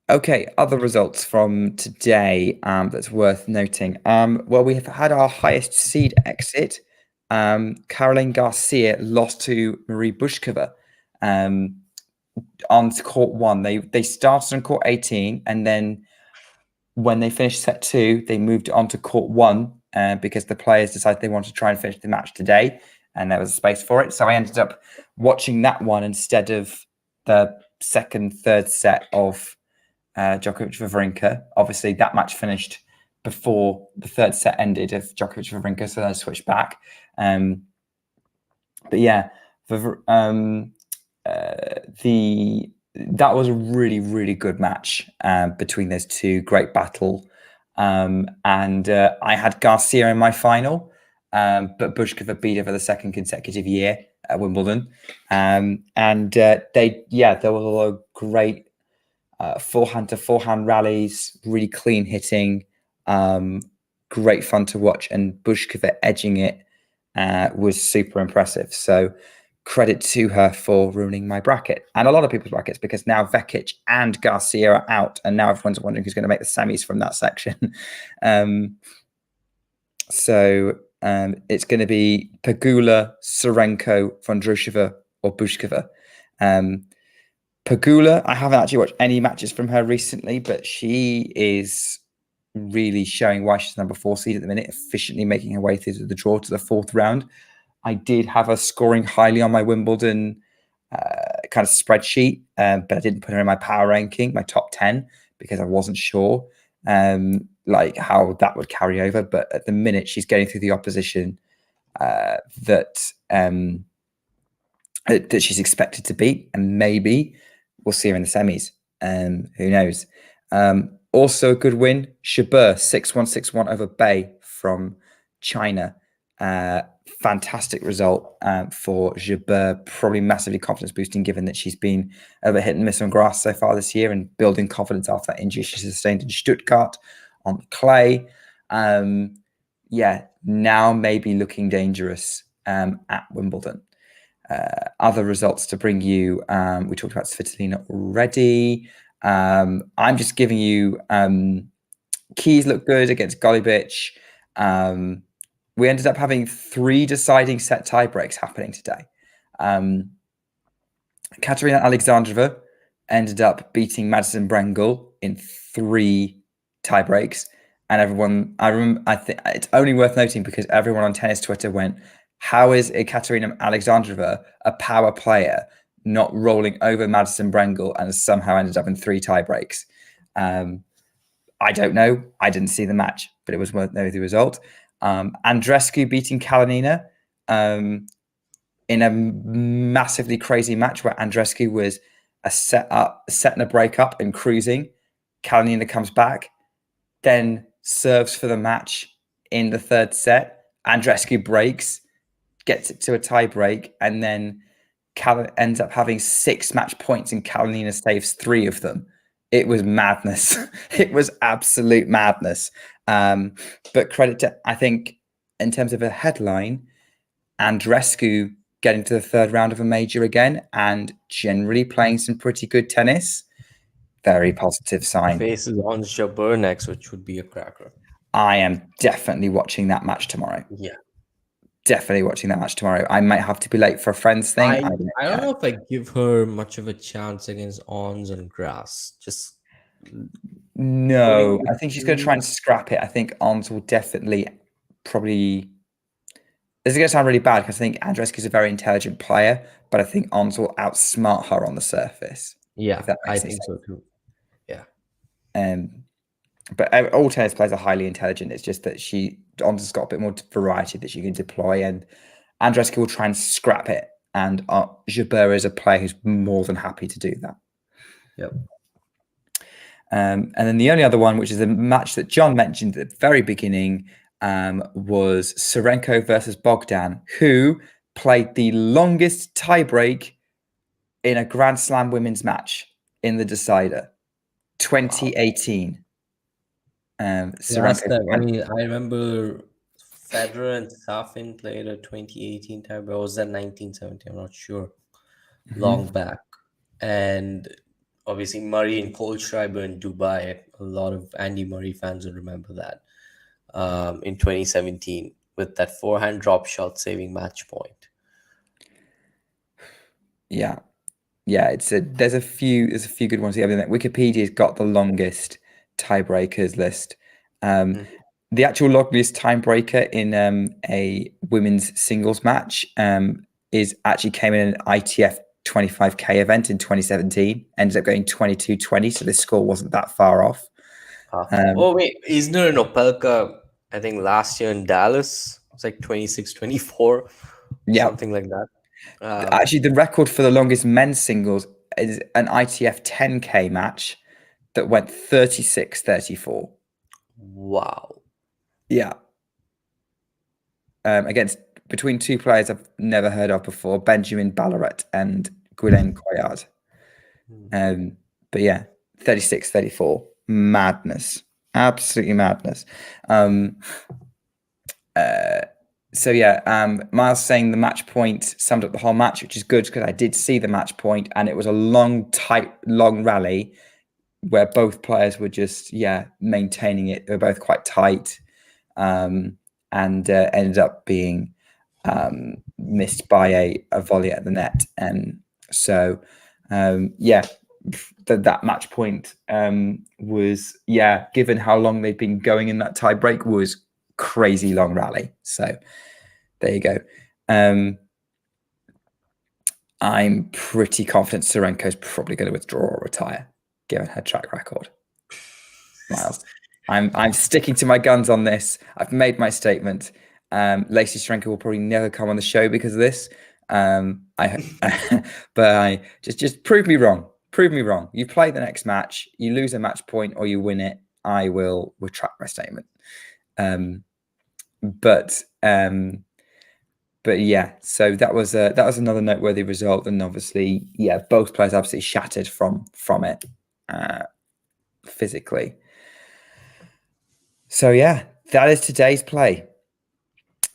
Okay, other results from today that's worth noting. Well, we have had our highest seed exit. Caroline Garcia lost to Marie Bushkova on court 1. They started on court 18, and then when they finished set 2, they moved on to court 1 because the players decided they wanted to try and finish the match today, and there was a space for it. So I ended up watching that one instead of the second, third set of Djokovic Wawrinka. Obviously, that match finished before the third set ended of Djokovic Wawrinka, so then I switched back. But yeah, that was a really, really good match between those two. Great battle. And I had Garcia in my final, but Bushkova beat her for the second consecutive year at Wimbledon. There was a lot of great forehand to forehand rallies, really clean hitting, great fun to watch, and Bushkova edging it was super impressive. So credit to her for ruining my bracket and a lot of people's brackets, because now Vekic and Garcia are out, and now everyone's wondering who's going to make the semis from that section. It's going to be Pegula, Serenko, Vondrousova, or Bushkova. Pegula, I haven't actually watched any matches from her recently, but she is really showing why she's number 4 seed at the minute, efficiently making her way through the draw to the 4th round. I did have her scoring highly on my Wimbledon kind of spreadsheet, but I didn't put her in my power ranking, my top 10, because I wasn't sure like how that would carry over. But at the minute, she's getting through the opposition that she's expected to beat, and maybe we'll see her in the semis. Who knows? Also a good win, Shabur 6-1, 6-1 over Bei from China. Fantastic result for Jabeur, probably massively confidence boosting, given that she's been a bit hit and miss on grass so far this year, and building confidence after that injury she sustained in Stuttgart on clay. Now maybe looking dangerous at Wimbledon. Other results to bring you, we talked about Svitolina already. I'm just giving you Keys look good against Golubic. We ended up having 3 deciding set tie breaks happening today. Katerina Alexandrova ended up beating Madison Brengel in 3 tie breaks. And everyone, I think it's only worth noting because everyone on tennis Twitter went, how is Katerina Alexandrova, a power player, not rolling over Madison Brengel and has somehow ended up in 3 tie breaks? I don't know. I didn't see the match, but it was worth knowing the result. Andreescu beating Kalinina in a massively crazy match where Andreescu was a set and a break up and cruising. Kalinina comes back, then serves for the match in the 3rd set. Andreescu breaks, gets it to a tie break, and then ends up having 6 match points, and Kalinina saves 3 of them. It was madness. It was absolute madness. But credit to, I think, in terms of a headline, Andreescu getting to the 3rd round of a major again and generally playing some pretty good tennis. Very positive sign. Faces on Jabeur next, which would be a cracker. I am definitely watching that match tomorrow. Yeah. Definitely watching that match tomorrow. I might have to be late for a friend's thing. I don't know if I give her much of a chance against Ons and grass. Just no, I think she's going to try and scrap it. I think Ons will definitely probably. This is going to sound really bad because I think Andreescu is a very intelligent player, but I think Ons will outsmart her on the surface. Yeah, I think so too. Yeah. But all tennis players are highly intelligent. It's just that Ons has got a bit more variety that she can deploy, and Andreescu will try and scrap it. And Jabeur is a player who's more than happy to do that. Yep. And then the only other one, which is a match that John mentioned at the very beginning, was Serenko versus Bogdan, who played the longest tiebreak in a Grand Slam women's match in the decider, 2018. Serenko, I mean, I remember Federer and Safin played a 2018 tiebreak. Or was that 1970? I'm not sure. Long back. And obviously Murray and Kohlschreiber in Dubai. A lot of Andy Murray fans will remember that. In 2017 with that forehand drop shot saving match point. Yeah. There's a few good ones here. Wikipedia's got the longest tiebreakers list. the actual longest tiebreaker in a women's singles match is actually came in an ITF 25K event in 2017. Ended up going 22-20, so this score wasn't that far off. Oh wait, isn't there an Opelka? I think last year in Dallas, it's like 26-24, Yeah, something like that. actually, the record for the longest men's singles is an ITF 10K match that went 36-34. Wow. Yeah. Against between two players I've never heard of before, Benjamin Ballarat and Guylaine Coyard. But yeah, 36-34. Madness. Absolutely madness. So yeah, Miles saying the match point summed up the whole match, which is good because I did see the match point and it was a long, tight, long rally where both players were just, maintaining it. They were both quite tight and ended up being missed by a volley at the net. And so, that match point was, given how long they've been going in that tie break, was crazy long rally. So there you go. I'm pretty confident Tsurenko's probably going to withdraw or retire, given her track record. Miles, I'm sticking to my guns on this. I've made my statement. Lacey Tsurenko will probably never come on the show because of this. But just prove me wrong. Prove me wrong. You play the next match, you lose a match point, or you win it. I will retract my statement. But yeah, so that was another noteworthy result, and obviously, both players absolutely shattered from it physically. So yeah, that is today's play.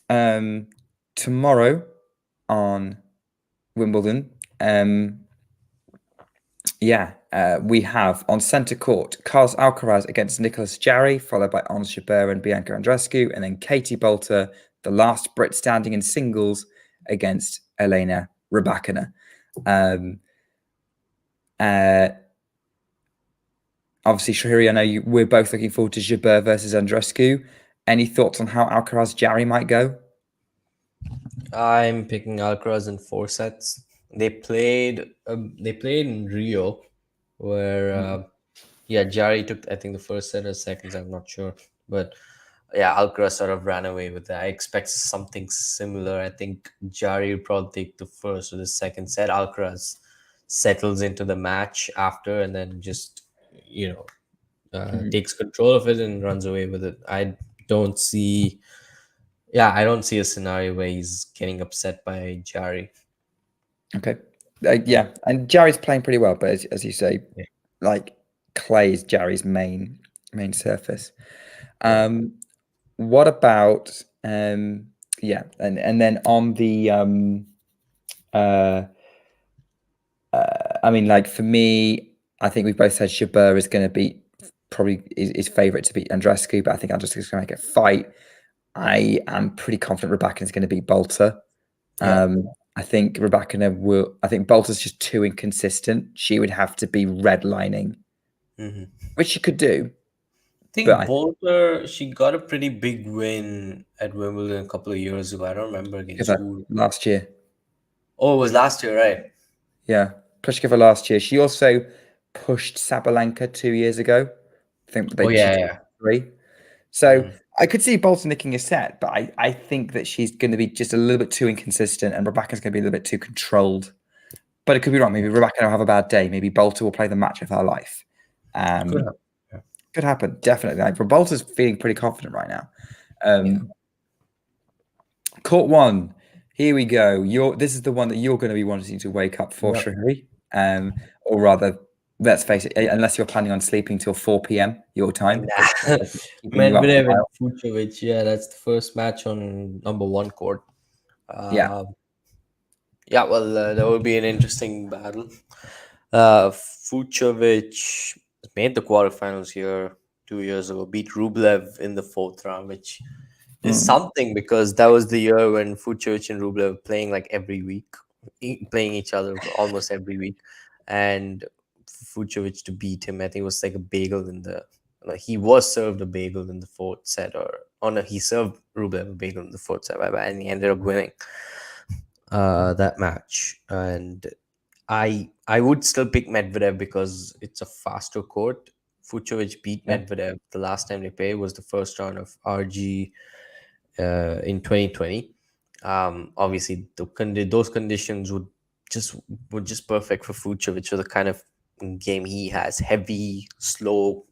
Tomorrow on Wimbledon, we have on centre court Carlos Alcaraz against Nicolas Jarry, followed by Ons Jabeur and Bianca Andreescu, and then Katie Bolter, the last Brit standing in singles, against Elena Rybakina. Obviously, Shahiri, I know we're both looking forward to Jabeur versus Andreescu. Any thoughts on how Alcaraz Jarry might go? I'm picking Alcaraz in 4 sets. They played in Rio, where Jarry took, I think, the first set or second, I'm not sure, but Alcaraz sort of ran away with that. I expect something similar. I think Jarry will probably take the first or the second set. Alcaraz settles into the match after, and then just takes control of it and runs away with it. I don't see a scenario where he's getting upset by Jarry. Okay. And Jarry's playing pretty well, but as you say, like clay is Jarry's main surface. What about and then on the for me, I think we've both said Jabeur is going to beat, probably is favourite to beat Andreescu, but I think Andreescu is going to make a fight. I am pretty confident Rybakina is going to beat Bolter. I think Rybakina will. I think Bolter's just too inconsistent. She would have to be redlining, which she could do. I think Bolter, she got a pretty big win at Wimbledon a couple of years ago. I don't remember against who. Last year. Oh, it was last year, right? Yeah, Pliskova last year. She also pushed Sabalenka 2 years ago. I think they 3. So I could see Bolter nicking a set, but I think that she's going to be just a little bit too inconsistent, and Rybakina's going to be a little bit too controlled. But it could be wrong. Maybe Rybakina will have a bad day. Maybe Bolter will play the match of her life. Could happen, definitely. Like, Bolter's feeling pretty confident right now. Court 1. Here we go. This is the one that you're going to be wanting to wake up for, Shahiri. Or rather, let's face it, unless you're planning on sleeping till 4 p.m. your time. Medvedev and Fucsovics, that's the first match on number 1 court. Well, that would be an interesting battle. Fucsovics made the quarterfinals here 2 years ago, beat Rublev in the 4th round, which is something because that was the year when Fucsovics and Rublev were playing like every week, playing each other almost every week. And Fucsovics to beat him, I think it was like a bagel he was served a bagel in the 4th set or he served Rublev, beat him the fourth set, and he ended up winning that match. And I would still pick Medvedev because it's a faster court. Fucsovics beat Medvedev the last time they played was the first round of RG in 2020. Obviously, those conditions were just perfect for Fucsovics for the kind of game he has: heavy, slow,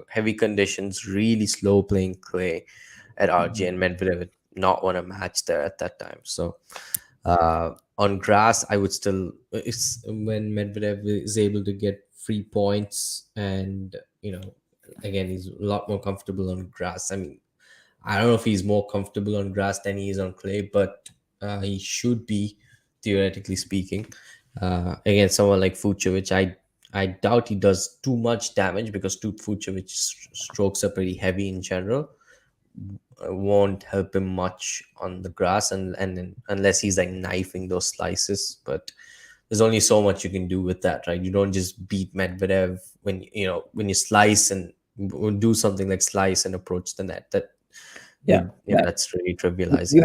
heavy conditions, really slow playing clay at RG, and Medvedev would not want a match there at that time. So on grass, I would still, it's when Medvedev is able to get free points, and again, he's a lot more comfortable on grass. I mean, I don't know if he's more comfortable on grass than he is on clay, but he should be, theoretically speaking. Against someone like Fucsovics, I doubt he does too much damage because Fucsovics strokes are pretty heavy in general. Won't help him much on the grass, and unless he's like knifing those slices. But there's only so much you can do with that, right? You don't just beat Medvedev when you slice and do something like slice and approach the net. That's really trivializing.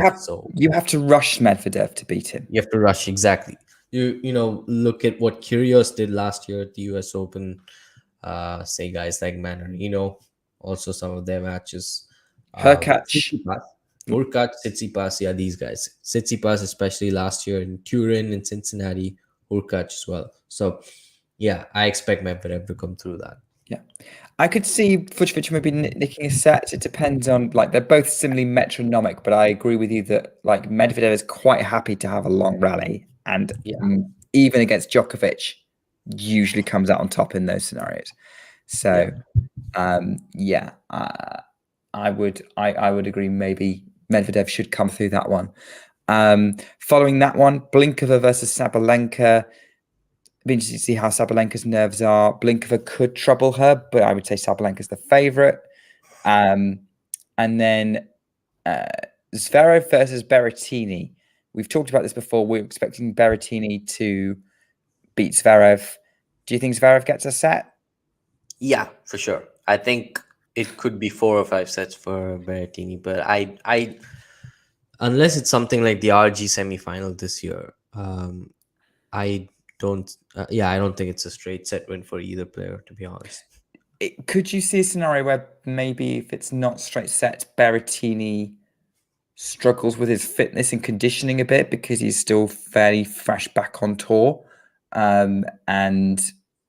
You have to rush Medvedev to beat him. You have to rush, exactly. Look at what Kyrgios did last year at the US Open. Say guys like Manarino, also some of their matches. Hurkacz, Tsitsipas, yeah, these guys. Tsitsipas, especially last year in Turin and Cincinnati. Hurkacz as well. So, yeah, I expect Medvedev to come through that. Yeah, I could see Fucsovics maybe nicking a set. It depends on, like, they're both similarly metronomic, but I agree with you that, like, Medvedev is quite happy to have a long rally, and even against Djokovic, usually comes out on top in those scenarios. So, I would agree. Maybe Medvedev should come through that one. Following that one, Blinkova versus Sabalenka. Be interesting to see how Sabalenka's nerves are. Blinkova could trouble her, but I would say Sabalenka's the favorite. And then Zverev versus Berrettini. We've talked about this before. We're expecting Berrettini to beat Zverev. Do you think Zverev gets a set? Yeah, for sure. I think it could be 4 or 5 sets for Berrettini, but I unless it's something like the RG semifinal this year, I don't think it's a straight set win for either player, to be honest. Could you see a scenario where maybe if it's not straight sets, Berrettini struggles with his fitness and conditioning a bit because he's still fairly fresh back on tour, and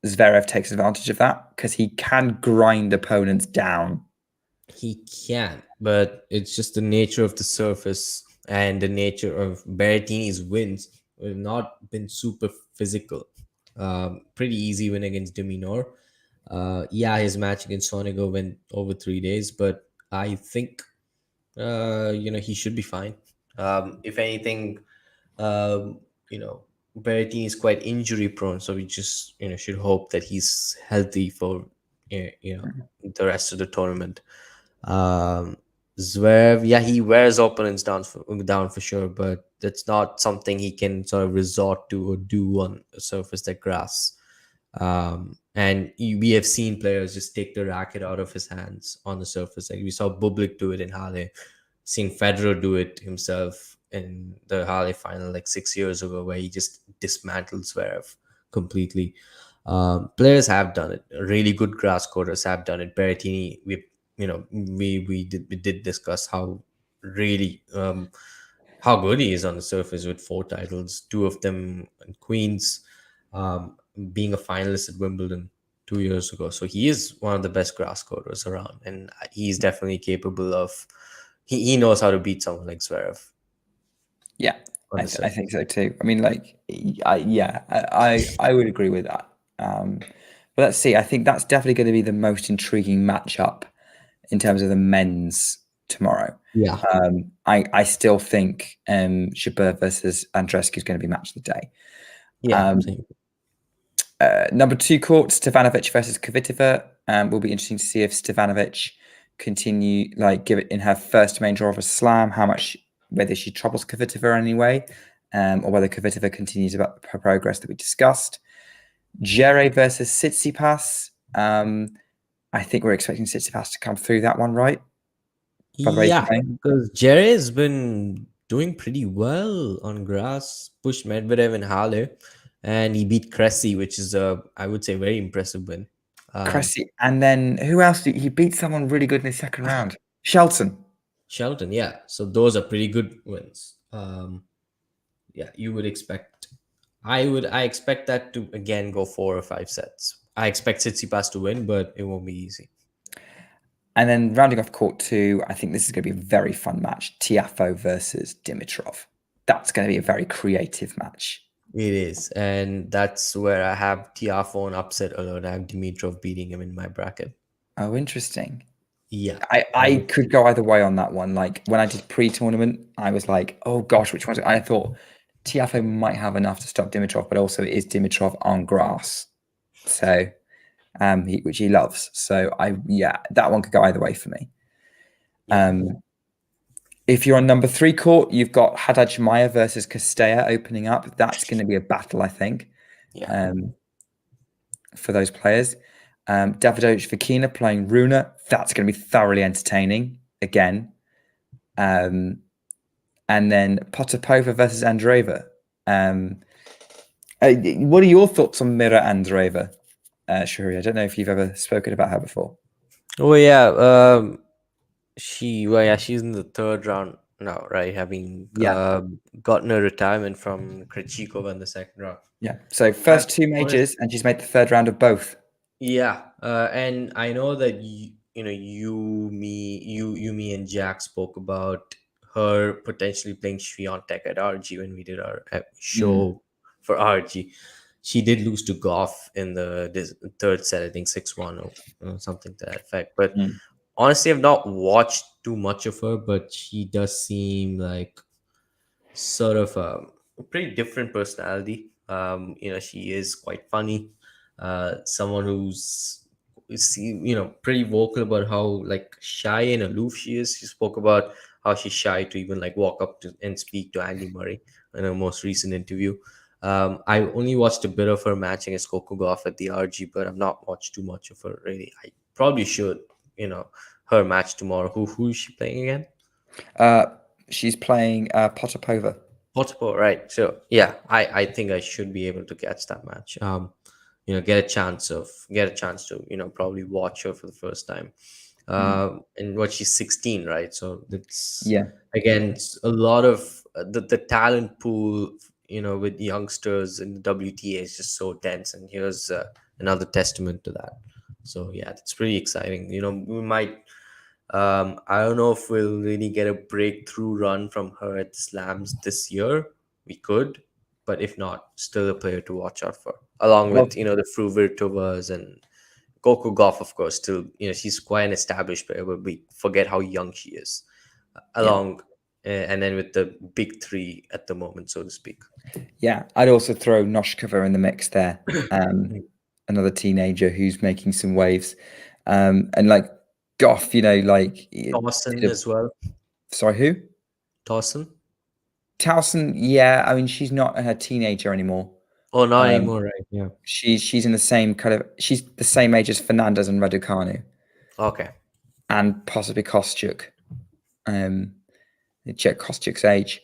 Zverev takes advantage of that because he can grind opponents down? He can, but it's just the nature of the surface and the nature of Berrettini's wins have not been super physical. Pretty easy win against Deminor. His match against Sonego went over 3 days, but I think he should be fine. If anything, Berrettini is quite injury prone, so we just should hope that he's healthy for the rest of the tournament. Zverev, he wears opponents down for sure, but that's not something he can sort of resort to or do on a surface like grass. And we have seen players just take the racket out of his hands on the surface. Like we saw Bublik do it in Halle, seen Federer do it himself in the Halle final like 6 years ago, where he just dismantled Zverev completely. Players have done it. Really good grass courters have done it. Berrettini, we did discuss how really how good he is on the surface with 4 titles, 2 of them in Queens, being a finalist at Wimbledon 2 years ago. So he is one of the best grass courters around, and he's definitely capable of. He knows how to beat someone like Zverev. Yeah, I think so too. I mean, I would agree with that. But let's see. I think that's definitely going to be the most intriguing matchup in terms of the men's tomorrow. Yeah. I still think Shabir versus Andreescu is going to be match of the day. Yeah. Number 2 court, Stevanovic versus Kvitova. Will be interesting to see if Stevanovic give it in her first main draw of a slam, whether she troubles Kvitova anyway, or whether Kvitova continues about her progress that we discussed. Jere versus Tsitsipas. I think we're expecting Tsitsipas to come through that one, right? by the way he's Yeah, playing? because Jerry's been doing pretty well on grass, pushed Medvedev and Halle, and he beat Cressy, which is I would say, very impressive win. Um, Cressy. And then who else? He beat someone really good in the second round. Shelton. Shelton, yeah. So those are pretty good wins. Yeah, you would expect. I expect that to again go 4 or 5 sets. I expect Tsitsipas to win, but it won't be easy. And then rounding off court two, I think this is going to be a very fun match. Tiafoe versus Dimitrov. That's going to be a very creative match. It is, and that's where I have Tiafoe on upset alert. I have Dimitrov beating him in my bracket. Oh, interesting. Yeah, I could go either way on that one. Like when I did pre-tournament, I was like, oh gosh, which one? I thought Tiafoe might have enough to stop Dimitrov, but also it is Dimitrov on grass. So which he loves. So that one could go either way for me. If you're on number 3 court, you've got Haddad Shmaya versus Castella opening up. That's going to be a battle, I think, for those players. Davidovich Fokina playing Runa. That's going to be thoroughly entertaining again. And then Potapova versus Andreeva. What are your thoughts on Mira Andreeva, Shuri? I don't know if you've ever spoken about her before. Oh yeah, she's in the third round now, right? Having gotten a retirement from Krejcikova in the second round. Yeah. So first 2 majors, and she's made the third round of both. Yeah, and I know that me, and Jack spoke about her potentially playing Swiatek at RG when we did our show for RG. She did lose to Goff in the third set, I think 6-1 or something to that effect. But honestly, I've not watched too much of her, but she does seem like sort of a pretty different personality. She is quite funny. Someone who's pretty vocal about how like shy and aloof she is. She spoke about how she's shy to even like walk up to and speak to Andy Murray in her most recent interview. I only watched a bit of her match against Coco Gauff at the RG, but I've not watched too much of her really. I probably should. Her match tomorrow. Who is she playing again? She's playing Potapova. Potapova, right? So yeah, I think I should be able to catch that match. Get a chance to probably watch her for the first time. And what she's 16, right? So it's again it's a lot of the talent pool. With youngsters in the WTA is just so dense, and here's another testament to that. So yeah, it's pretty exciting. We might. I don't know if we'll really get a breakthrough run from her at the slams this year. We could, but if not, still a player to watch out for. Along with the Fruvirtovas and Coco Gauff, of course. Still, she's quite an established player, but we forget how young she is. And then with the big three at the moment, so to speak. Yeah, I'd also throw Noshkova in the mix there. Another teenager who's making some waves, and like Goff, Towson as well. Sorry, who? Towson. Yeah, I mean she's not a teenager anymore. Oh, not anymore, right? Yeah. She's in the same she's the same age as Fernandez and Raducanu. Okay. And possibly Kostyuk. Check Kostyuk's age.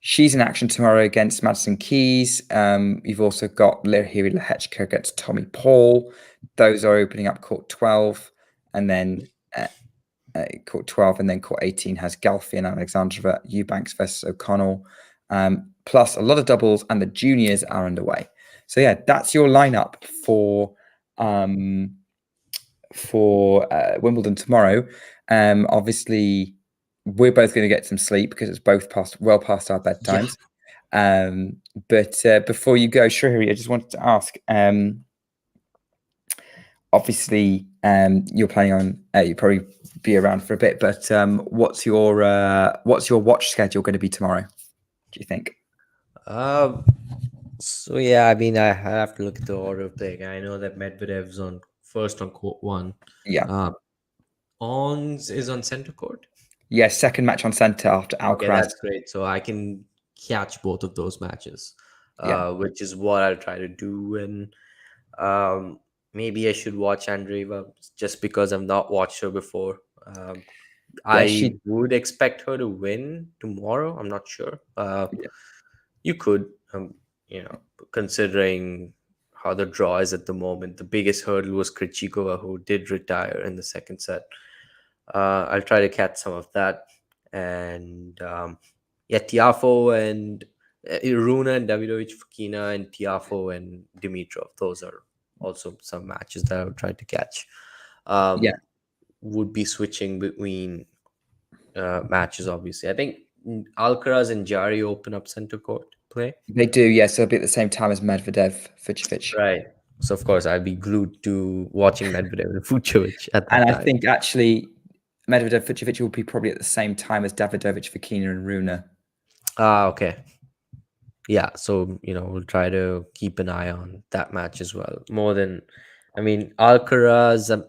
She's in action tomorrow against Madison Keys. You've also got Lahiri Lehechka against Tommy Paul. Those are opening up court 12, and then court 12, and then court 18 has Galfi and Alexandrova, Eubanks versus O'Connell. Plus a lot of doubles, and the juniors are underway. So yeah, that's your lineup for Wimbledon tomorrow. Obviously, we're both going to get some sleep because it's both well past our bedtimes. Yeah. But before you go, Shrihari, I just wanted to ask. Obviously, you're planning on you'll probably be around for a bit, but what's your watch schedule going to be tomorrow? Do you think? So yeah, I mean, I have to look at the order of play. I know that Medvedev's on court 1. Yeah. Ons is on center court. Yeah, second match on center after Alcaraz. Okay, that's great. So I can catch both of those matches, which is what I'll try to do. And maybe I should watch Andreeva just because I've not watched her before. I would expect her to win tomorrow. I'm not sure. You could, considering how the draw is at the moment. The biggest hurdle was Krejcikova, who did retire in the second set. I'll try to catch some of that. And Tiafoe and Runa and Davidovich Fokina and Tiafoe and Dimitrov. Those are also some matches that I would try to catch. Would be switching between matches, obviously. I think Alcaraz and Jari open up center court play. They do, yes. So it'll be at the same time as Medvedev, Fucsovics. Right. So, of course, I'd be glued to watching Medvedev and Fucsovics at that time. And I think actually Medvedev, Fucsovics will be probably at the same time as Davidovich, Fokina and Runa. Okay. Yeah, so, we'll try to keep an eye on that match as well. Alcaraz,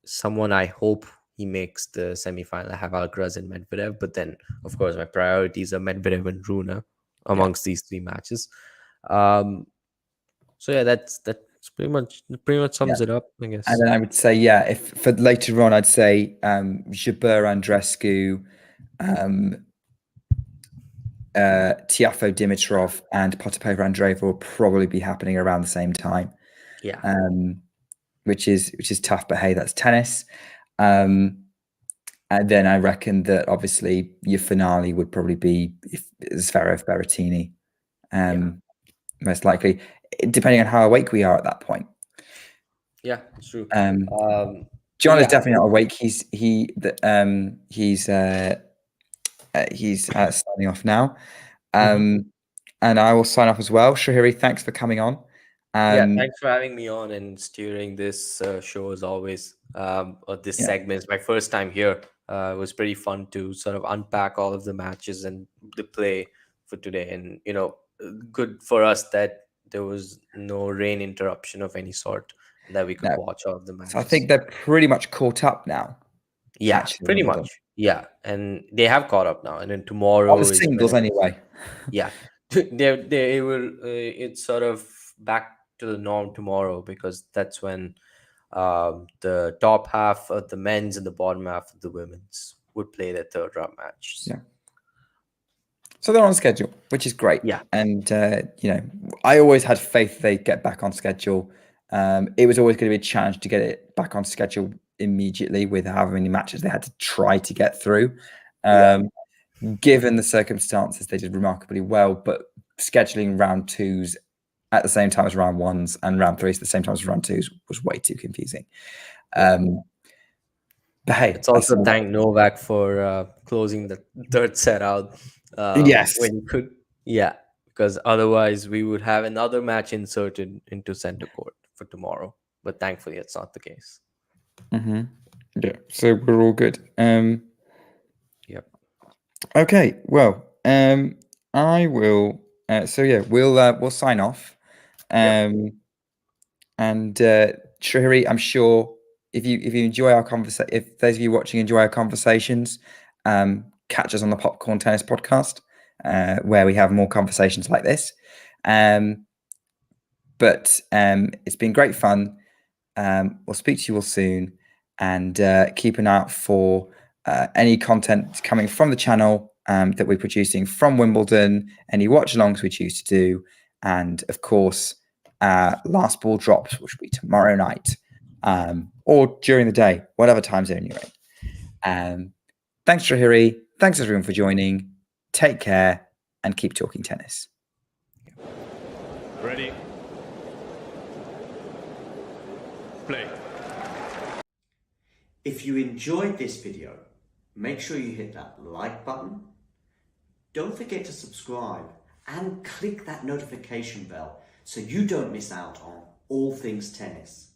someone I hope he makes the semifinal. I have Alcaraz and Medvedev, but then, of course, my priorities are Medvedev and Runa amongst these three matches. So yeah, that's pretty much sums it up, I guess. And then I would say, if for later on, I'd say Jabeur Andreescu, Tiafoe Dimitrov, and Potapova Andreeva will probably be happening around the same time. Yeah. Which is tough, but hey, that's tennis. And then I reckon that obviously your finale would probably be Zverev Berrettini, most likely, depending on how awake we are at that point. Yeah, it's true. John is definitely not awake. He's signing off now, and I will sign off as well. Shahiri, thanks for coming on. Thanks for having me on and steering this show as always. Or this segment is my first time here. It was pretty fun to sort of unpack all of the matches and the play for today, and good for us that there was no rain interruption of any sort, that we could watch all of the matches. So I think they're pretty much caught up now. Yeah, actually, pretty much. Yeah, and they have caught up now, and then tomorrow the singles anyway. Yeah, they will. It's sort of back to the norm tomorrow, because that's when the top half of the men's and the bottom half of the women's would play their third round match. Yeah. So they're on schedule, which is great. Yeah. And, I always had faith they'd get back on schedule. It was always going to be a challenge to get it back on schedule immediately with however many matches they had to try to get through. Given the circumstances, they did remarkably well, but scheduling round twos at the same time as round ones and round threes at the same time as round twos was way too confusing. But hey, it's also thank Novak for closing the third set out. Yes, when he could. Yeah, because otherwise we would have another match inserted into center court for tomorrow. But thankfully, it's not the case. Yeah, so we're all good. Yep. Okay. Well, I will. We'll sign off. And Shahiri, I'm sure if you enjoy our conversation, if those of you watching enjoy our conversations, catch us on the Popcorn Tennis Podcast, where we have more conversations like this. But it's been great fun. We'll speak to you all soon, and keep an eye out for any content coming from the channel that we're producing from Wimbledon, any watch-alongs we choose to do, and of course, last ball drops, which will be tomorrow night, or during the day, whatever time zone you're in. Thanks, Shahiri. Thanks, everyone, for joining. Take care and keep talking tennis. Ready? Play. If you enjoyed this video, make sure you hit that like button. Don't forget to subscribe and click that notification bell so you don't miss out on all things tennis.